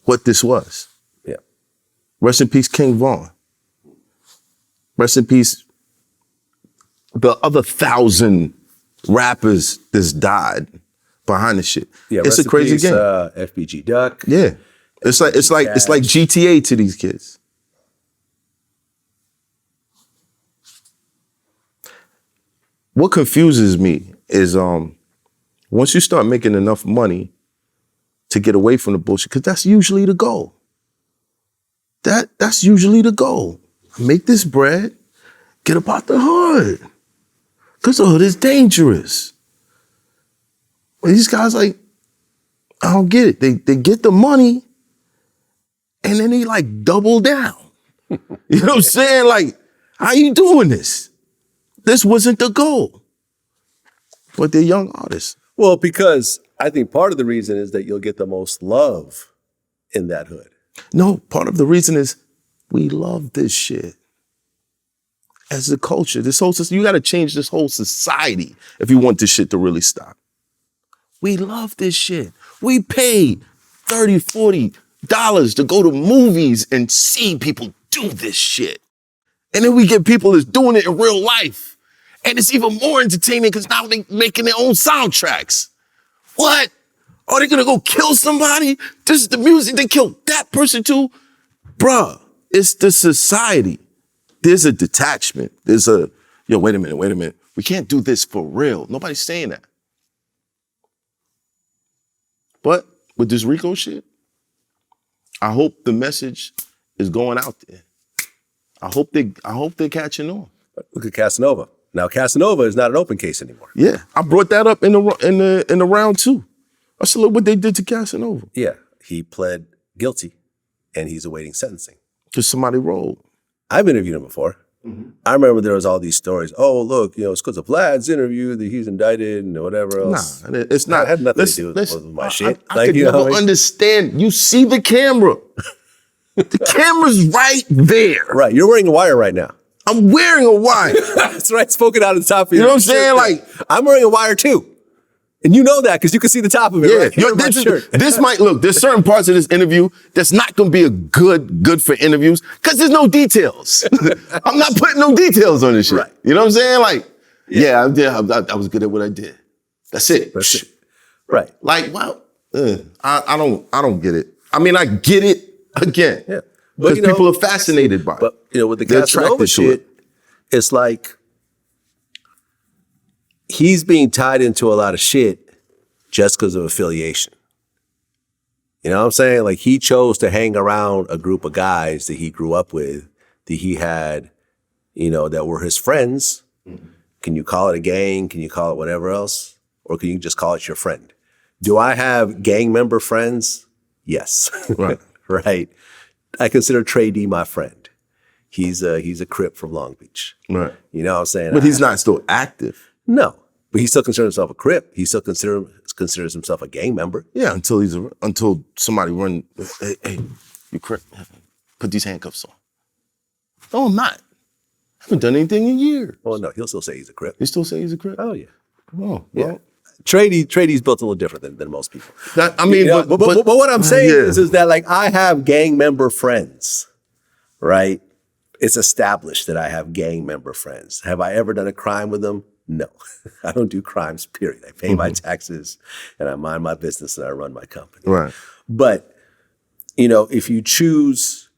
what this was. Yeah. Rest in peace, King Von. Rest in peace, the other 1,000 rappers that's died behind the shit. Yeah, it's a crazy game. FBG Duck. Yeah. It's like GTA to these kids. What confuses me is once you start making enough money to get away from the bullshit, because that's usually the goal. That's usually the goal. Make this bread, get up out the hood. Because the hood is dangerous. These guys like, I don't get it. They get the money and then they like double down. You know what I'm saying? Like, how you doing this? This wasn't the goal. But they're young artists. Well, because I think part of the reason is that you'll get the most love in that hood. No, part of the reason is we love this shit. As a culture, this whole system, you got to change this whole society if you want this shit to really stop. We love this shit. We pay $30, $40 to go to movies and see people do this shit. And then we get people that's doing it in real life. And it's even more entertaining because now they're making their own soundtracks. What? Are they gonna go kill somebody? This is the music they killed that person too? Bruh, it's the society. There's a detachment. There's a, wait a minute. We can't do this for real. Nobody's saying that. But with this Rico shit, I hope the message is going out there. I hope they're catching on. Look at Casanova. Now Casanova is not an open case anymore. Yeah, I brought that up in the round two. I said, look what they did to Casanova. Yeah, he pled guilty, and he's awaiting sentencing. Because somebody rolled. I've interviewed him before. Mm-hmm. I remember there was all these stories. Oh, look, it's because of Vlad's interview that he's indicted and whatever else. Nah, it's not. It had nothing to do with my shit. I could never understand. You see the camera. The camera's right there. Right, you're wearing a wire right now. I'm wearing a wire. That's right, it's poking out of the top of your You know what I'm saying? Like, I'm wearing a wire too. And you know that because you can see the top of it. Yeah, right? this might look. There's certain parts of this interview that's not going to be a good for interviews because there's no details. I'm not putting no details on this shit. Right. You know what I'm saying? Like, I was good at what I did. That's it. That's it. Right. Like, well, I don't get it. I mean, I get it again. Yeah. Because people are fascinated by it. But with the They're Casanova attracted to shit, it. it's like he's being tied into a lot of shit just because of affiliation. You know what I'm saying? Like he chose to hang around a group of guys that he grew up with, that he had, that were his friends. Can you call it a gang? Can you call it whatever else? Or can you just call it your friend? Do I have gang member friends? Yes. Right. Right. I consider Trey D my friend. He's a Crip from Long Beach. Right. You know what I'm saying? But he's not still active. No. But he still considers himself a Crip. He still considers himself a gang member. Yeah, until somebody run, hey, you Crip, put these handcuffs on. No, I'm not. I haven't done anything in years. Well, no, he'll still say he's a Crip. He still say he's a Crip? Oh, yeah. Oh, Yeah. well. Trady's built a little different than most people. But what I'm saying is that like I have gang member friends, right? It's established that I have gang member friends. Have I ever done a crime with them? No, I don't do crimes, period. I pay my taxes and I mind my business and I run my company. Right. But, if you choose,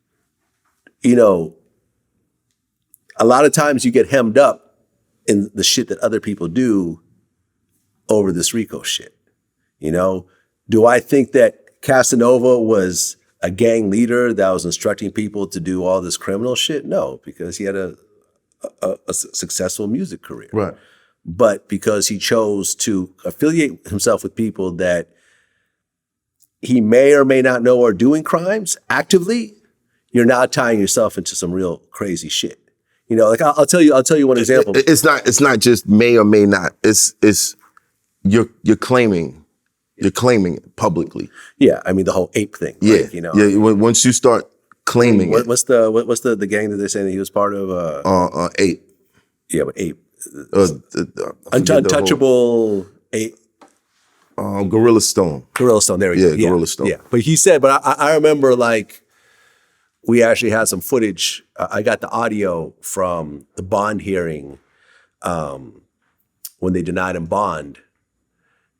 a lot of times you get hemmed up in the shit that other people do over this RICO shit. Do I think that Casanova was a gang leader that was instructing people to do all this criminal shit? No, because he had a successful music career. Right. But because he chose to affiliate himself with people that he may or may not know are doing crimes actively, you're now tying yourself into some real crazy shit. Like I'll tell you one example. It's not just may or may not. It's you're claiming it publicly. Yeah, I mean the whole ape thing. Yeah, right? yeah. Once you start claiming it, what's the gang that they're saying that he was part of? ape. Yeah, but ape, I forget the untouchable ape. Gorilla Stone. Gorilla Stone. There we go. Yeah, Gorilla Stone. Yeah, but he said. But I remember like we actually had some footage. I got the audio from the bond hearing when they denied him bond.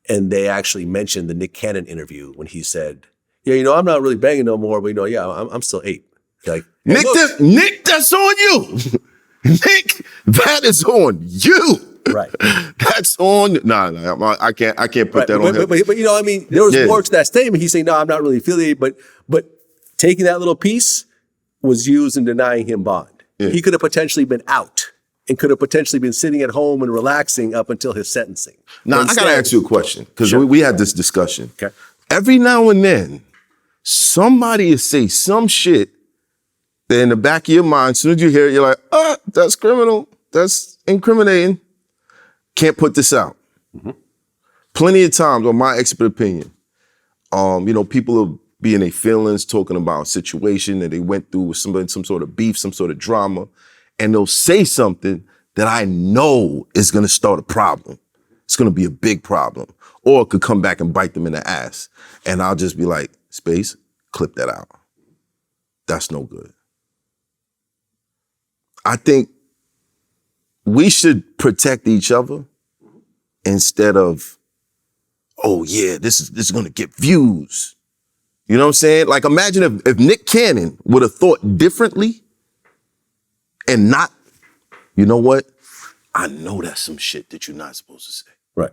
And they actually mentioned the Nick Cannon interview when he said, "Yeah, I'm not really banging no more, but I'm still ape." Like Nick, that's on you. Nick, that is on you. Right. That's on. Nah, I can't put that on him. But there was more to that statement. He's saying, "No, I'm not really affiliated," but taking that little piece was used in denying him bond. Yeah. He could have potentially been out and could have potentially been sitting at home and relaxing up until his sentencing. Now, I got to ask you a question, because we had this discussion. Okay. Every now and then, somebody will say some shit that in the back of your mind, as soon as you hear it, you're like, that's criminal. That's incriminating. Can't put this out. Mm-hmm. Plenty of times, on my expert opinion, people will be in their feelings, talking about a situation that they went through with somebody, some sort of beef, some sort of drama, and they'll say something that I know is going to start a problem. It's going to be a big problem. Or it could come back and bite them in the ass. And I'll just be like, Space, clip that out. That's no good. I think we should protect each other instead of, oh yeah, this is going to get views. You know what I'm saying? Like imagine if Nick Cannon would have thought differently and not, you know what? I know that's some shit that you're not supposed to say. Right.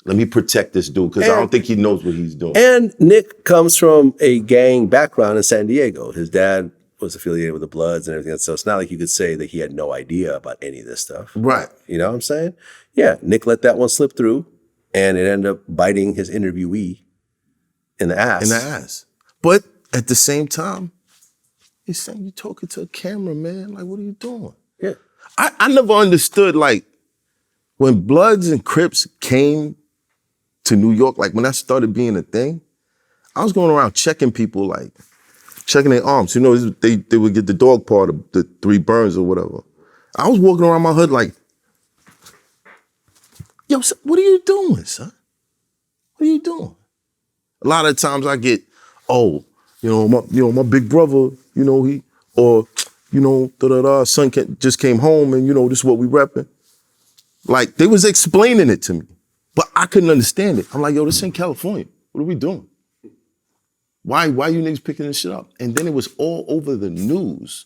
Let me protect this dude, because I don't think he knows what he's doing. And Nick comes from a gang background in San Diego. His dad was affiliated with the Bloods and everything else. So it's not like you could say that he had no idea about any of this stuff. Right. You know what I'm saying? Yeah, Nick let that one slip through, and it ended up biting his interviewee in the ass. In the ass. But at the same time, he's saying, you're talking to a camera, man. Like, what are you doing? Yeah. I never understood, like, when Bloods and Crips came to New York, like when that started being a thing, I was going around checking people, like, checking their arms. They would get the dog part of the 3 burns or whatever. I was walking around my hood like, yo, what are you doing, son? What are you doing? A lot of times I get, my big brother, son just came home and, this is what we repping. Like, they was explaining it to me, but I couldn't understand it. I'm like, yo, this ain't California. What are we doing? Why you niggas picking this shit up? And then it was all over the news.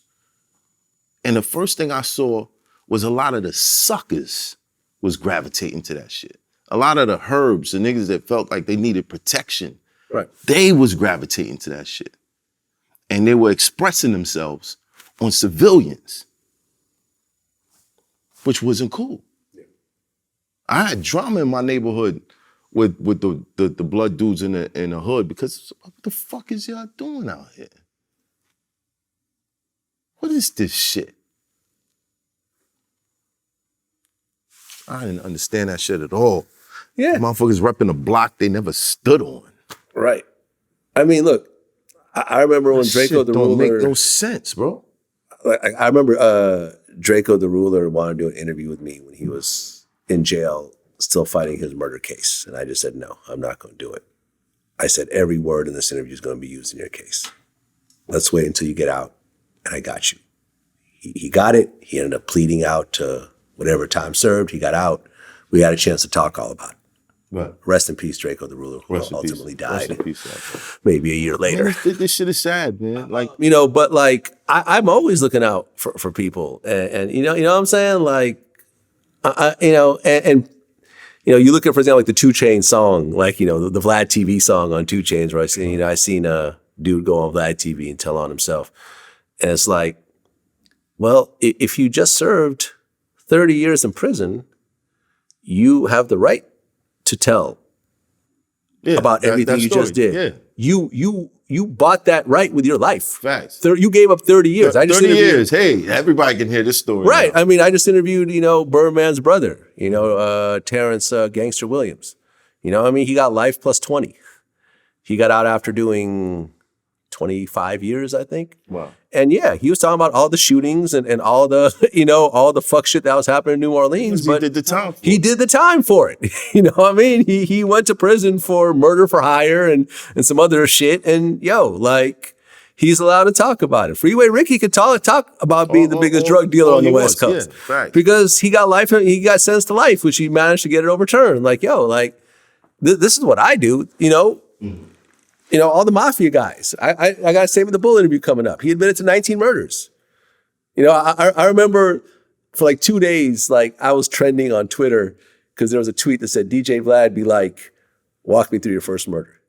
And the first thing I saw was a lot of the suckers was gravitating to that shit. A lot of the herbs, the niggas that felt like they needed protection, Right. they was gravitating to that shit. And they were expressing themselves on civilians, which wasn't cool. Yeah. I had drama in my neighborhood with the blood dudes in the hood because what the fuck is y'all doing out here? What is this shit? I didn't understand that shit at all. Yeah. Motherfuckers repping a block they never stood on. Right. I mean, look, I remember when Draco the Ruler... Don't make no sense, bro. I remember Draco the Ruler wanted to do an interview with me when he was in jail, still fighting his murder case. And I just said, no, I'm not going to do it. I said, every word in this interview is going to be used in your case. Let's wait until you get out, and I got you. He got it. He ended up pleading out to whatever time served. He got out. We had a chance to talk all about it. Right. Rest in peace, Draco the Ruler, who ultimately died. Rest in peace, maybe a year later. Man, this shit is sad, man. Like, you know, but like I'm always looking out for people, and you know what I'm saying, like, you know, and you know, you look at, for example, like the 2 Chainz song, like, you know, the VladTV song on 2 Chainz, where I seen a dude go on VladTV and tell on himself, and it's like, well, if you just served 30 years in prison, you have the right to tell about everything you just did. Yeah. You bought that right with your life. Facts. You gave up 30 years. 30 years. Hey, everybody can hear this story. Right. Now. I mean, I just interviewed, you know, Birdman's brother, you know, Terrence Gangster Williams. You know, I mean, he got life plus 20. He got out after doing 25 years, I think. Wow. And yeah, he was talking about all the shootings and all the, you know, all the fuck shit that was happening in New Orleans. He did the time for it. He did the time for it. You know what I mean? He went to prison for murder for hire and some other shit. And yo, like, he's allowed to talk about it. Freeway Ricky could talk about being the biggest drug dealer on the West Coast. Yeah, right. Because he got life, he got sentenced to life, which he managed to get it overturned. Like, yo, like, this is what I do, you know? Mm-hmm. You know, all the mafia guys. I got a Save the Bull interview coming up. He admitted to 19 murders. You know, I remember for like 2 days, like I was trending on Twitter because there was a tweet that said, DJ Vlad be like, walk me through your first murder.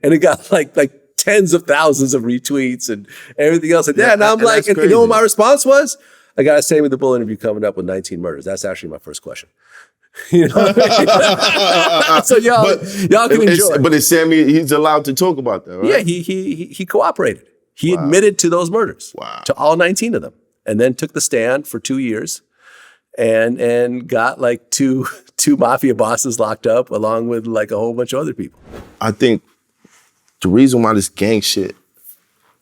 And it got like tens of thousands of retweets and everything else like that. And I'm like, and you know what my response was? I got a Save the Bull interview coming up with 19 murders. That's actually my first question. You know what I mean? So y'all can enjoy. But it's Sammy, he's allowed to talk about that, right? Yeah, he cooperated. He admitted to those murders, to all 19 of them, and then took the stand for 2 years and got like two mafia bosses locked up along with like a whole bunch of other people. I think the reason why this gang shit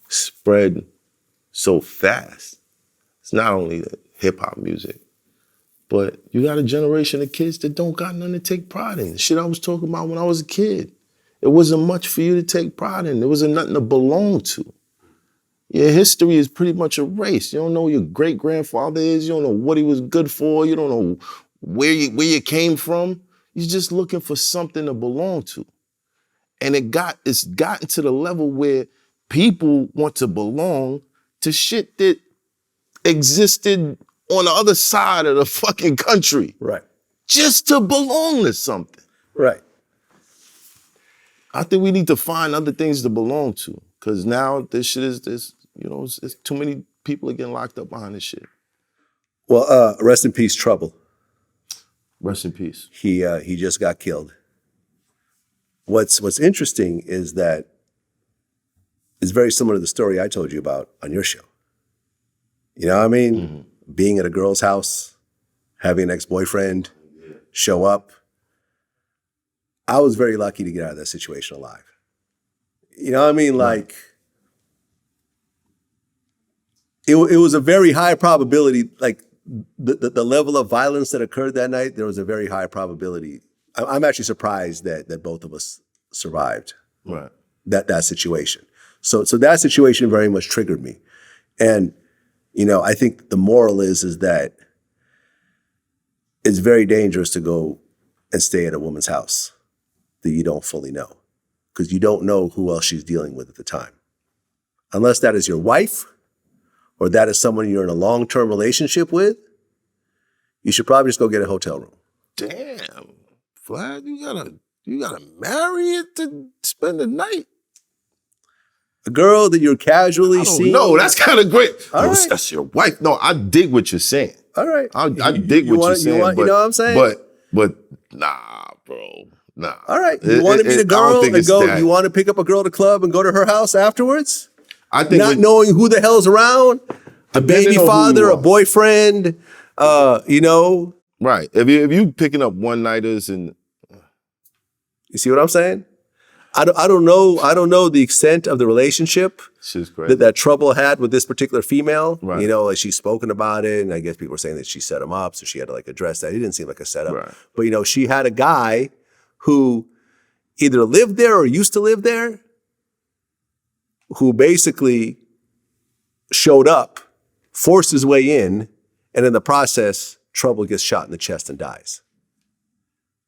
spread so fast, it's not only the hip hop music, but you got a generation of kids that don't got nothing to take pride in. The shit I was talking about when I was a kid. It wasn't much for you to take pride in. There wasn't nothing to belong to. Your history is pretty much erased. You don't know who your great-grandfather is. You don't know what he was good for. You don't know where you came from. You're just looking for something to belong to. And it's gotten to the level where people want to belong to shit that existed on the other side of the fucking country. Right. Just to belong to something. Right. I think we need to find other things to belong to. Because now this shit is you know, it's too many people are getting locked up behind this shit. Well, rest in peace, Trouble. Rest in peace. He just got killed. What's interesting is that it's very similar to the story I told you about on your show. You know what I mean? Mm-hmm. Being at a girl's house, having an ex-boyfriend show up. I was very lucky to get out of that situation alive. You know what I mean? Like, it was a very high probability, like the level of violence that occurred that night, there was a very high probability. I'm actually surprised that both of us survived that situation. So that situation very much triggered me. And, you know, I think the moral is that it's very dangerous to go and stay at a woman's house that you don't fully know. because you don't know who else she's dealing with at the time. Unless that is your wife or that is someone you're in a long-term relationship with, you should probably just go get a hotel room. Damn, Vlad, you gotta marry it to spend the night. A girl that you're casually seeing. No, that's kind of great. All right. That's your wife. No, I dig what you're saying. All right. I dig what you're saying. You know what I'm saying? But nah, bro. Nah. All right. You want to meet a girl and go, you want to pick up a girl at a club and go to her house afterwards? I think not knowing who the hell's around, a baby father, a boyfriend, you know. Right. If you picking up one-nighters and you see what I'm saying? I don't know the extent of the relationship that Trouble had with this particular female. Right. You know, like she's spoken about it, and I guess people were saying that she set him up, so she had to like address that. It didn't seem like a setup. Right. But you know, she had a guy who either lived there or used to live there, who basically showed up, forced his way in, and in the process, Trouble gets shot in the chest and dies.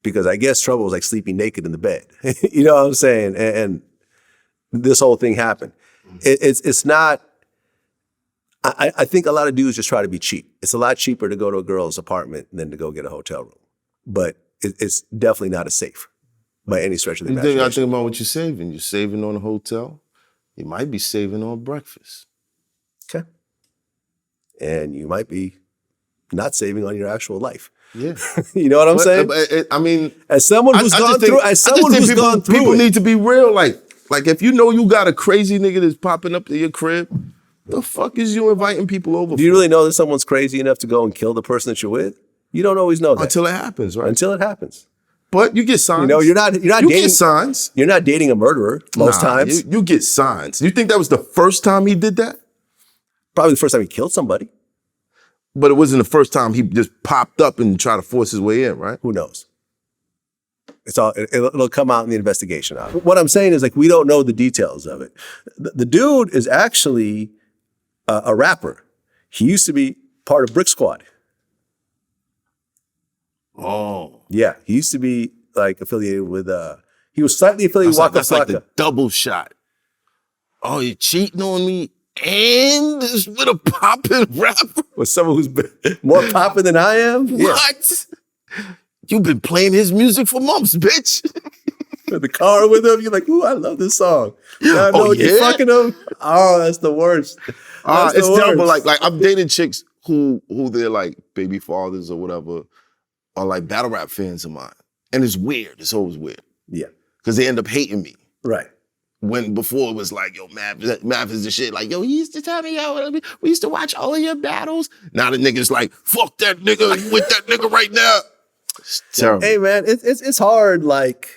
Because I guess Trouble was like sleeping naked in the bed. You know what I'm saying? And this whole thing happened. It's not, I think a lot of dudes just try to be cheap. It's a lot cheaper to go to a girl's apartment than to go get a hotel room. But it's definitely not as safe by any stretch of the imagination. I think about what you're saving. You're saving on a hotel. You might be saving on breakfast. Okay. And you might be not saving on your actual life. Yeah. You know what I'm saying? I mean, as someone who's gone through people need to be real. Like if you know you got a crazy nigga that's popping up to your crib, the fuck is you inviting people over? Do you really know that someone's crazy enough to go and kill the person that you're with? You don't always know that until it happens, right? Until it happens. But you get signs. You know, you're not you dating get signs. You're not dating a murderer most times. You get signs. You think that was the first time he did that? Probably the first time he killed somebody. But it wasn't the first time he just popped up and tried to force his way in, right? Who knows? It'll come out in the investigation. What I'm saying is, like, we don't know the details of it. The dude is actually a rapper. He used to be part of Brick Squad. Oh. Yeah, he used to be like affiliated with, he was slightly affiliated with Waka Flocka. That's like the double shot. Oh, you're cheating on me and with a poppin' rapper? With someone who's more poppin' than I am? What? Yeah. You've been playing his music for months, bitch. In the car with him, you're like, ooh, I love this song. Now I know you're fucking him. Oh, that's the worst. It's terrible. Like I've dated chicks who they're like baby fathers or whatever, are like battle rap fans of mine. And it's weird. It's always weird. Yeah. Because they end up hating me. Right. When before it was like, yo, Mav is the shit. Like, yo, he used to tell me, yo, we used to watch all of your battles. Now the nigga's like, fuck that nigga, you with that nigga right now. It's terrible. Hey, man, it's hard, like,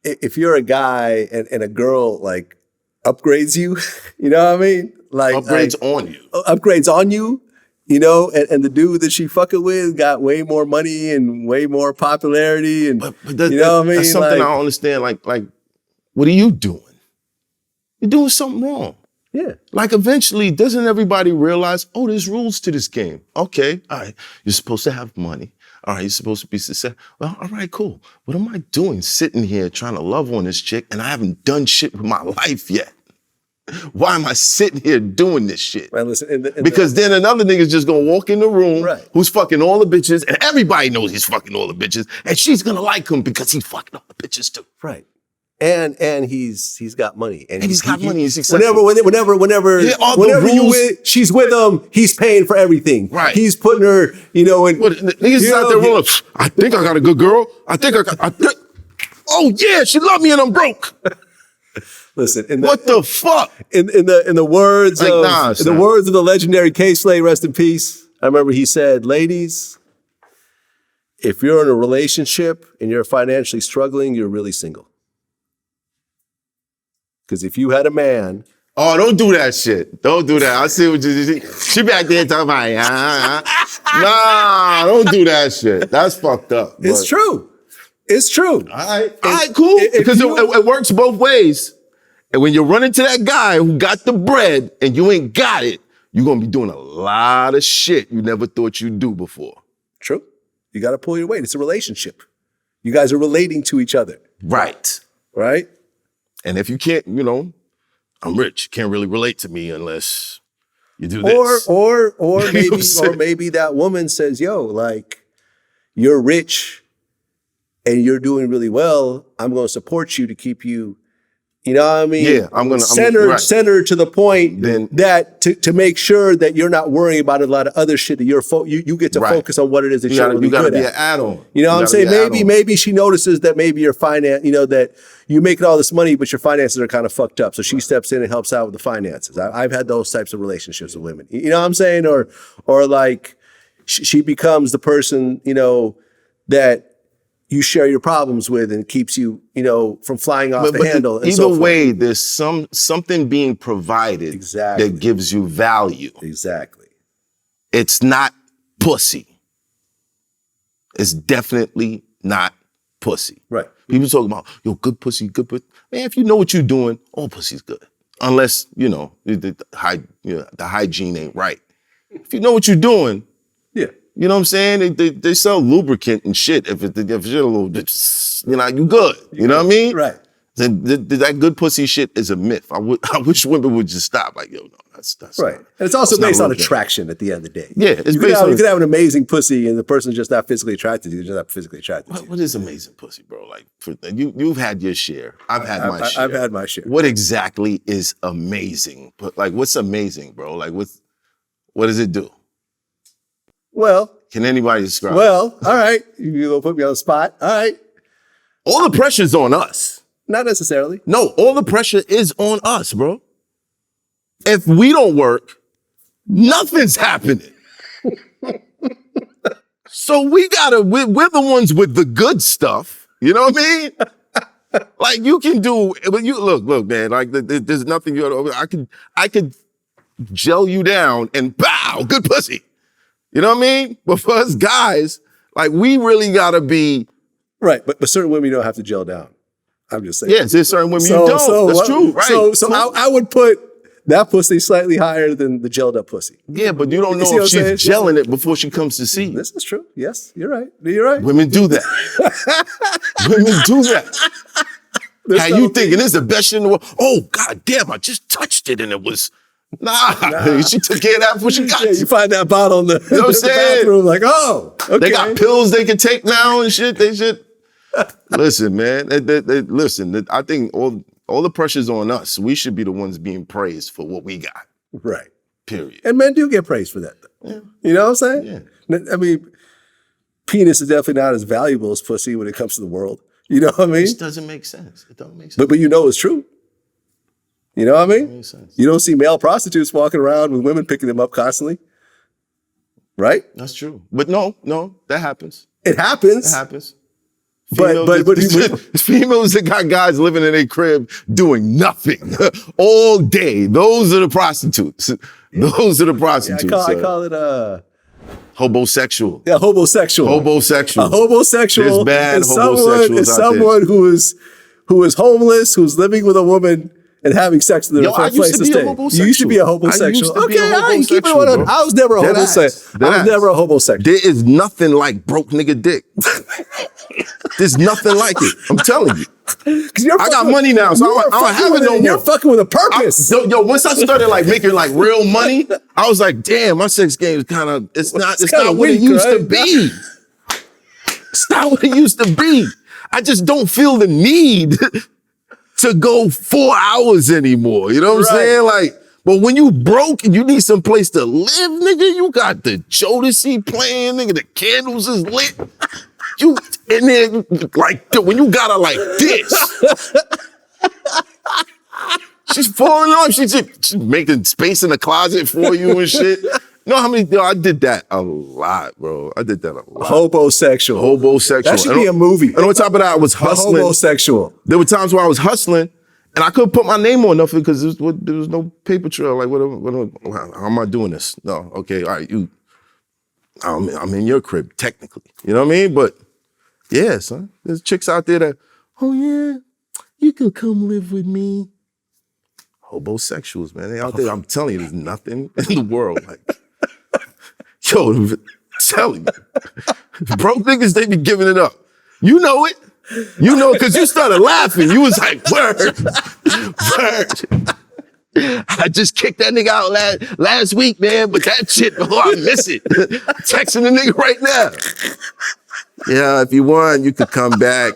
if you're a guy and a girl, like, upgrades you, you know what I mean? Like upgrades on you. Upgrades on you, you know, and the dude that she fucking with got way more money and way more popularity. And but you know what I mean? That's something I don't understand. Like, what are you doing? You're doing something wrong. Yeah. Like eventually, doesn't everybody realize, oh, there's rules to this game. Okay, all right. You're supposed to have money. All right, you're supposed to be successful. Well, all right, cool. What am I doing sitting here trying to love on this chick and I haven't done shit with my life yet? Why am I sitting here doing this shit? Man, listen, because then another nigga's just gonna walk in the room who's fucking all the bitches and everybody knows he's fucking all the bitches and she's gonna like him because he's fucking all the bitches too. Right. And he's got money. And he's got money. He's successful. Whenever she's with him, he's paying for everything. Right. He's putting her, you know, in. Niggas out there rolling, I think I got a good girl. Oh yeah, she loved me and I'm broke. Listen, what the fuck? In the words of the legendary K Slay, rest in peace. I remember he said, ladies, if you're in a relationship and you're financially struggling, you're really single. Because if you had a man. Oh, don't do that shit. Don't do that. I see what you she back there talking about, Nah, don't do that shit. That's fucked up. It's true. It's true. All right, cool. Because it works both ways. And when you run into that guy who got the bread and you ain't got it, you're going to be doing a lot of shit you never thought you'd do before. True. You got to pull your weight. It's a relationship. You guys are relating to each other. Right. Right? And if you can't, I'm rich. You can't really relate to me unless you do this. Or You know what maybe I'm saying? maybe that woman says, yo, like, you're rich and you're doing really well. I'm going to support you to keep you, you know what I mean? Yeah, I'm centered to the point Then- that to make sure that you're not worrying about a lot of other shit that you get to focus on what it is that you're really you gotta good be at. an add-on. You know what I'm gotta be saying? an Maybe she notices that maybe your finance, that you're making all this money, but your finances are kind of fucked up. So she steps in and helps out with the finances. I've had those types of relationships with women. You know what I'm saying? Or like she becomes the person, that you share your problems with and keeps you, from flying off the handle. And Either so forth. way, there's something being provided Exactly. that gives you value. Exactly. It's not pussy. It's definitely not pussy. Right. People talk about, good pussy, good pussy. Man, if you know what you're doing, all pussy's good. Unless, the hygiene ain't right. If you know what you're doing, Yeah. you know what I'm saying? They sell lubricant and shit. If you're a little bit, you good. You know what I mean? Right. That good pussy shit is a myth. I wish women would just stop. Like, no, that's Right. And it's also that's not based on real good. attraction at the end of the day. Yeah, it's you based on. could have an amazing pussy and the person's just not physically attracted to you. They're just not physically attracted to you. What is amazing pussy, bro? Like, you've had your share. I've had my share. I've had my share. What exactly is amazing? But like, what's amazing, bro? Like, what does it do? Well, Can anybody describe? all right. You're going to put me on the spot. All right. All the pressure's on us. Not necessarily. No, all the pressure is on us, bro. If we don't work, nothing's happening. So we're the ones with the good stuff. You know what I mean? Like you can do, but look, man, like there's nothing I could gel you down and bow, good pussy. You know what I mean? But for us guys, like we really gotta be. Right. But certain women you don't have to gel down. I'm just saying. Yes, there's certain women you don't. That's true, right? So I would put that pussy slightly higher than the gelled up pussy. Yeah, but you don't know see what if she's I'm saying? gelling it before she comes to see you. This is true. Yes, you're right. You're right. Women do that. Women do that. How you thinking this is the best shit in the world? Oh, god damn, I just touched it and it was nah. She took care of that before she got Yeah, you find that bottle in the, You know what I'm the saying? bathroom, like, oh, okay. They got pills they can take now and shit. They should listen, man. Listen, I think all the pressure's on us. We should be the ones being praised for what we got. Right. Period. And men do get praised for that, though. Yeah. You know what I'm saying? Yeah. I mean, penis is definitely not as valuable as pussy when it comes to the world. You know what I mean? This doesn't make sense. It doesn't make sense. But you know it's true. You know what I mean? It makes sense. You don't see male prostitutes walking around with women picking them up constantly. Right? That's true. But no, that happens. It happens. That happens. But Females that got guys living in their crib doing nothing all day. Those are the prostitutes. Those are the prostitutes. I call it hobosexual. Yeah, hobosexual. Hobosexual. A hobosexual There's bad is homosexuals someone who is homeless, who's living with a woman and having sex with her for a place to stay. You used to be a homosexual. Okay, keep it 100. I was never a homosexual. I was never a homosexual. There is nothing like broke nigga dick. There's nothing like it. I'm telling you. I got money now, so I don't have it no more. You're fucking with a purpose. Once I started like making like real money, I was like, damn, my sex game is kind of, it's not what it used to be. It's not what it used to be. I just don't feel the need to go 4 hours anymore. You know what I'm saying? Like, but when you broke and you need some place to live, nigga, you got the Jodeci playing, nigga, the candles is lit. And then like when you got her like this, she's falling off. She's making space in the closet for you and shit. You know how many? I did that a lot, bro. I did that a lot. Hobosexual. That should be a movie. And on top of that, I was hustling. Homosexual. There were times where I was hustling and I couldn't put my name on nothing because there was no paper trail. Like, how am I doing this? No, okay, all right, I'm in your crib, technically. You know what I mean? But yeah, son, there's chicks out there that, oh yeah, you could come live with me. Hobosexuals, man. They out there, I'm telling you, there's nothing in the world like, yo, I'm telling you. Broke niggas, they be giving it up. You know it. You know, because you started laughing. You was like, word, word. I just kicked that nigga out last week, man, but that shit, oh, I miss it. Texting the nigga right now. Yeah, if you want, you could come back.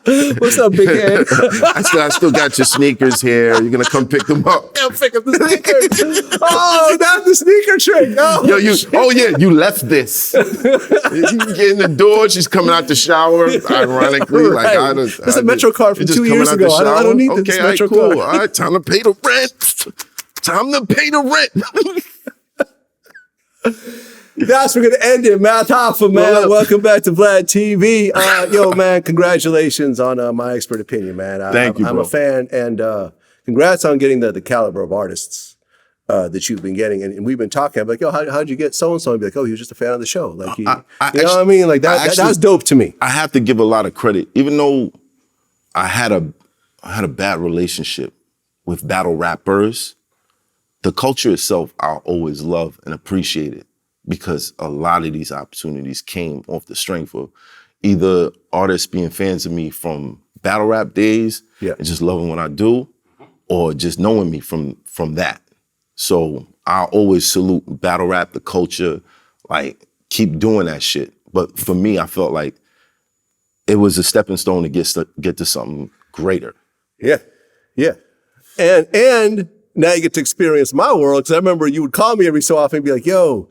What's up, big head? I still got your sneakers here. You're gonna come pick them up. I'll pick up the sneakers. Oh, that's the sneaker trick. Oh, You left this. You get in the door, she's coming out the shower, ironically. Right. Like, It's a Metro card from 2 years ago. I don't need this Metro cool. card. All right, time to pay the rent. Time to pay the rent. Guys, we're going to end it. Matt Hoffa, man. Welcome back to VladTV. Yo, man, congratulations on My Expert Opinion, man. Thank you, I'm bro. a fan, and congrats on getting the caliber of artists that you've been getting. And we've been talking. I'm like, yo, how'd you get so-and-so? And be like, oh, he was just a fan of the show. Like, you know what I mean? Like, that's dope to me. I have to give a lot of credit. Even though I had a bad relationship with battle rappers, the culture itself, I'll always love and appreciate it. Because a lot of these opportunities came off the strength of either artists being fans of me from battle rap days and just loving what I do, or just knowing me from that. So I always salute battle rap, the culture, like keep doing that shit. But for me, I felt like it was a stepping stone to get to something greater. Yeah, yeah. And now you get to experience my world, because I remember you would call me every so often and be like, yo,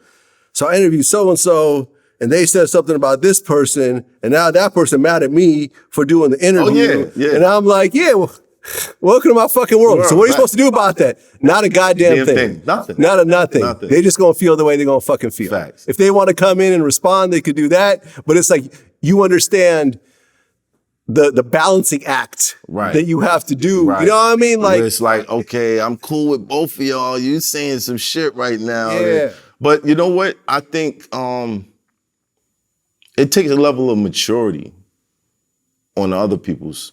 so I interviewed so-and-so, and they said something about this person, and now that person mad at me for doing the interview. Oh, yeah. And I'm like, yeah, well, welcome to my fucking world. So what are you supposed to do about that? Not a goddamn thing. Nothing. Not a nothing. They just gonna feel the way they're gonna fucking feel. Facts. If they want to come in and respond, they could do that. But it's like, you understand the balancing act that you have to do. Right. You know what I mean? Like, where it's like, okay, I'm cool with both of y'all. You saying some shit right now. Yeah. But you know what? I think it takes a level of maturity on the other people's.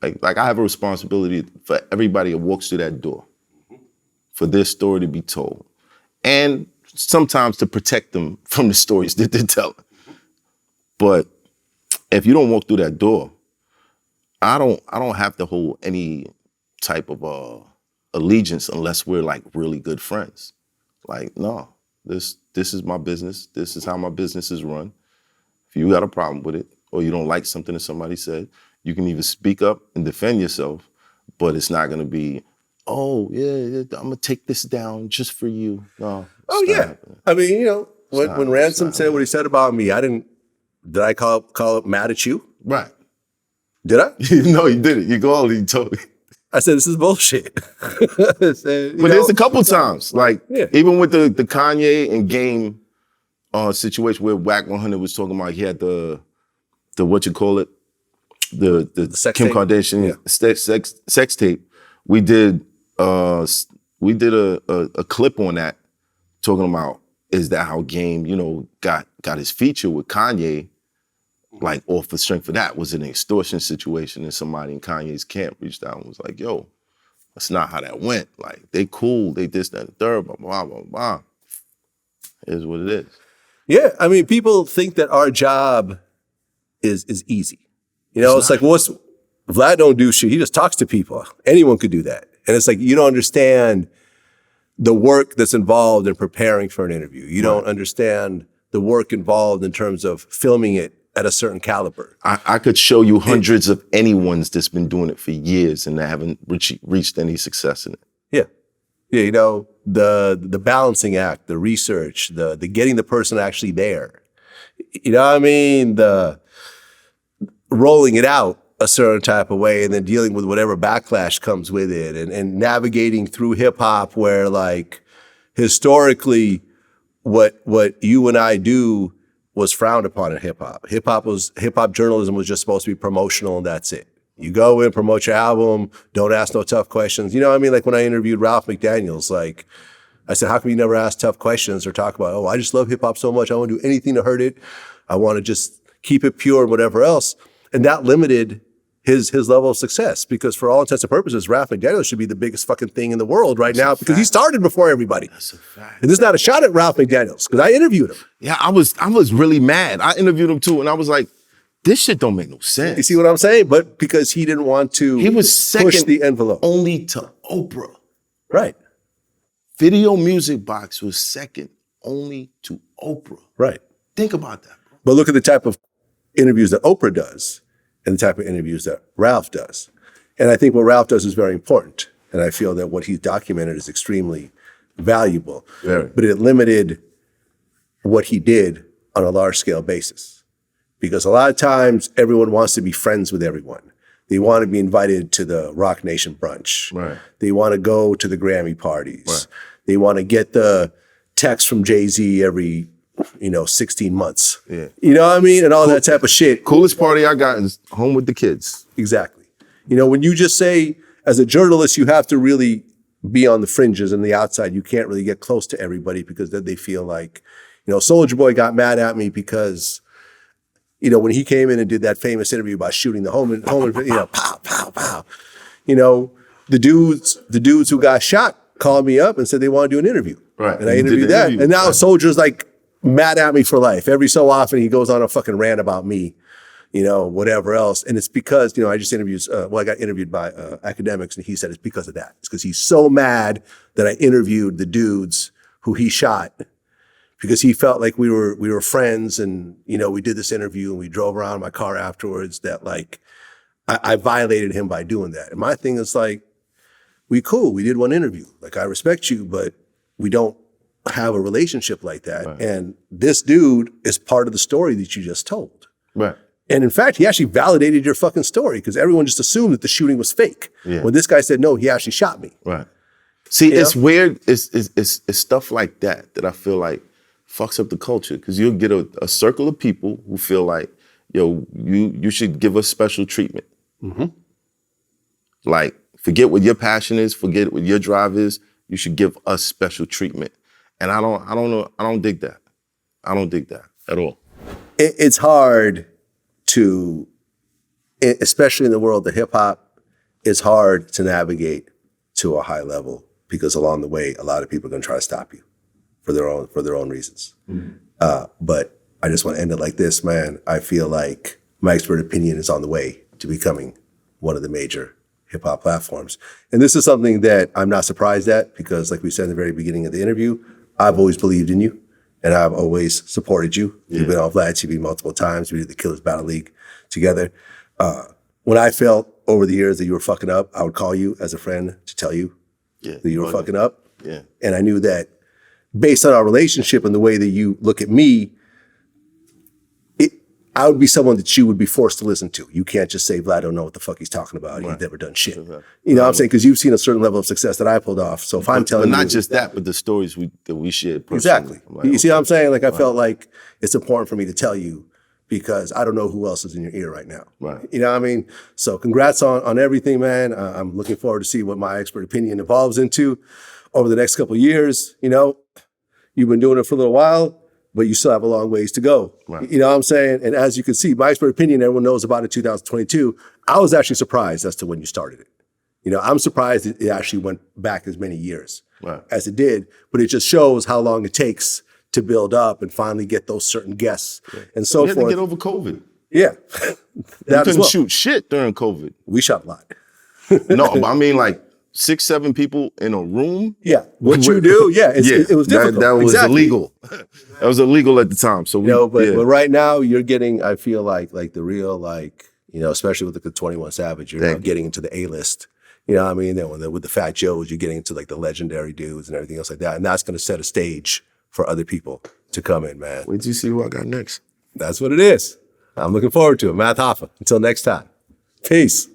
Like I have a responsibility for everybody that walks through that door, for their story to be told, and sometimes to protect them from the stories that they're telling. But if you don't walk through that door, I don't have to hold any type of allegiance unless we're like really good friends. Like, no. This is my business. This is how my business is run. If you got a problem with it, or you don't like something that somebody said, you can either speak up and defend yourself, but it's not gonna be, oh yeah, I'm gonna take this down just for you. No. Oh yeah. Happening. I mean, you know, when Ransom said what he said about me, did I call it mad at you? Right. Did I? No, you didn't. You called and you told me. I said, this is bullshit. But there's a couple times, like even with the Kanye and Game situation where Wack 100 was talking about, he had the what you call it, the Kim tape? Kardashian sex tape. We did a clip on that talking about, is that how Game, you know, got his feature with Kanye? Like off the strength of that, was an extortion situation, and somebody in Kanye's camp reached out and was like, yo, that's not how that went. Like, they cool, they this, that, and the third, blah, blah, blah, blah. It is what it is. Yeah, I mean, people think that our job is easy. You know, it's like, Vlad don't do shit, he just talks to people. Anyone could do that. And it's like, you don't understand the work that's involved in preparing for an interview. You don't understand the work involved in terms of filming it at a certain caliber. I could show you hundreds of anyone's that's been doing it for years and they haven't reached any success in it. Yeah. Yeah, you know, the balancing act, the research, the getting the person actually there. You know what I mean? The rolling it out a certain type of way and then dealing with whatever backlash comes with it, and navigating through hip hop where, like, historically what you and I do was frowned upon in hip hop. Hip hop journalism was just supposed to be promotional, and that's it. You go in, promote your album, don't ask no tough questions. You know what I mean? Like when I interviewed Ralph McDaniels, like I said, how come you never ask tough questions or talk about, oh, I just love hip hop so much, I won't do anything to hurt it. I want to just keep it pure and whatever else. And that limited his level of success, because for all intents and purposes, Ralph McDaniels should be the biggest fucking thing in the world right now, because he started before everybody. That's a fact. And this is not a shot at Ralph McDaniels, because I interviewed him. Yeah, I was really mad. I interviewed him too, and I was like, This shit don't make no sense. You see what I'm saying? But because he didn't want to He was push second the envelope. only to Oprah. Right. Video Music Box was second only to Oprah. Right. Think about that, bro. But look at the type of interviews that Oprah does and the type of interviews that Ralph does. And I think what Ralph does is very important. And I feel that what he's documented is extremely valuable. Very. But it limited what he did on a large scale basis. Because a lot of times everyone wants to be friends with everyone. They want to be invited to the Rock Nation brunch. Right. They want to go to the Grammy parties. Right. They want to get the text from Jay-Z every, 16 months. Yeah. You know what I mean? And all that type of shit. Coolest party I got is home with the kids. Exactly. When you just say, as a journalist, you have to really be on the fringes and the outside. You can't really get close to everybody because then they feel like, Soulja Boy got mad at me because, when he came in and did that famous interview about shooting the home, pow, pow, pow. The dudes who got shot called me up and said they want to do an interview. Right. And I interviewed that. And now Soulja's like mad at me for life. Every so often he goes on a fucking rant about me, whatever else. And it's because, I just interviewed, I got interviewed by academics and he said it's because of that. It's because he's so mad that I interviewed the dudes who he shot because he felt like we were friends and, we did this interview and we drove around in my car afterwards that like, I violated him by doing that. And my thing is like, we did one interview. Like I respect you, but we don't have a relationship like that. Right. And this dude is part of the story that you just told. Right. And in fact, he actually validated your fucking story because everyone just assumed that the shooting was fake. Yeah. When this guy said, no, he actually shot me. Right. See, it's weird. It's stuff like that I feel like fucks up the culture because you'll get a circle of people who feel like, yo, you should give us special treatment. Mm-hmm. Like, forget what your passion is, forget what your drive is. You should give us special treatment. And I don't dig that. I don't dig that at all. It's hard to, especially in the world of hip hop, it's hard to navigate to a high level because along the way, a lot of people are going to try to stop you for their own reasons. Mm-hmm. But I just want to end it like this, man. I feel like My Expert Opinion is on the way to becoming one of the major hip hop platforms. And this is something that I'm not surprised at because like we said in the very beginning of the interview, I've always believed in you and I've always supported you. Yeah. You've been on VladTV multiple times. We did the Killers Battle League together. When I felt over the years that you were fucking up, I would call you as a friend to tell you that you were fucking up. Yeah. And I knew that based on our relationship and the way that you look at me, I would be someone that you would be forced to listen to. You can't just say, Vlad don't know what the fuck he's talking about. Right. He's never done shit. Exactly. You know what I'm saying? Because you've seen a certain level of success that I pulled off. So if I'm telling you. But not just that, but the stories that we shared personally. Exactly. Like, you see what I'm saying? Like I felt like it's important for me to tell you because I don't know who else is in your ear right now. Right. You know what I mean? So congrats on everything, man. I'm looking forward to see what My Expert Opinion evolves into over the next couple of years. You've been doing it for a little while, but you still have a long ways to go. Right. You know what I'm saying? And as you can see, My Expert Opinion, everyone knows about it, 2022. I was actually surprised as to when you started it. I'm surprised it actually went back as many years as it did, but it just shows how long it takes to build up and finally get those certain guests and so forth. We had to get over COVID. Yeah. We couldn't shoot shit during COVID. We shot a lot. No, but I mean like 6-7 people in a room. Yeah. What you do, it was difficult. That was illegal. That was illegal at the time. So but right now you're getting, I feel like the real, especially with the 21 Savage, you're getting into the A-list. You know what I mean? Then with the Fat Joes, you're getting into like the legendary dudes and everything else like that. And that's going to set a stage for other people to come in, man. Wait till you see who I got next. That's what it is. I'm looking forward to it. Matt Hoffa. Until next time. Peace.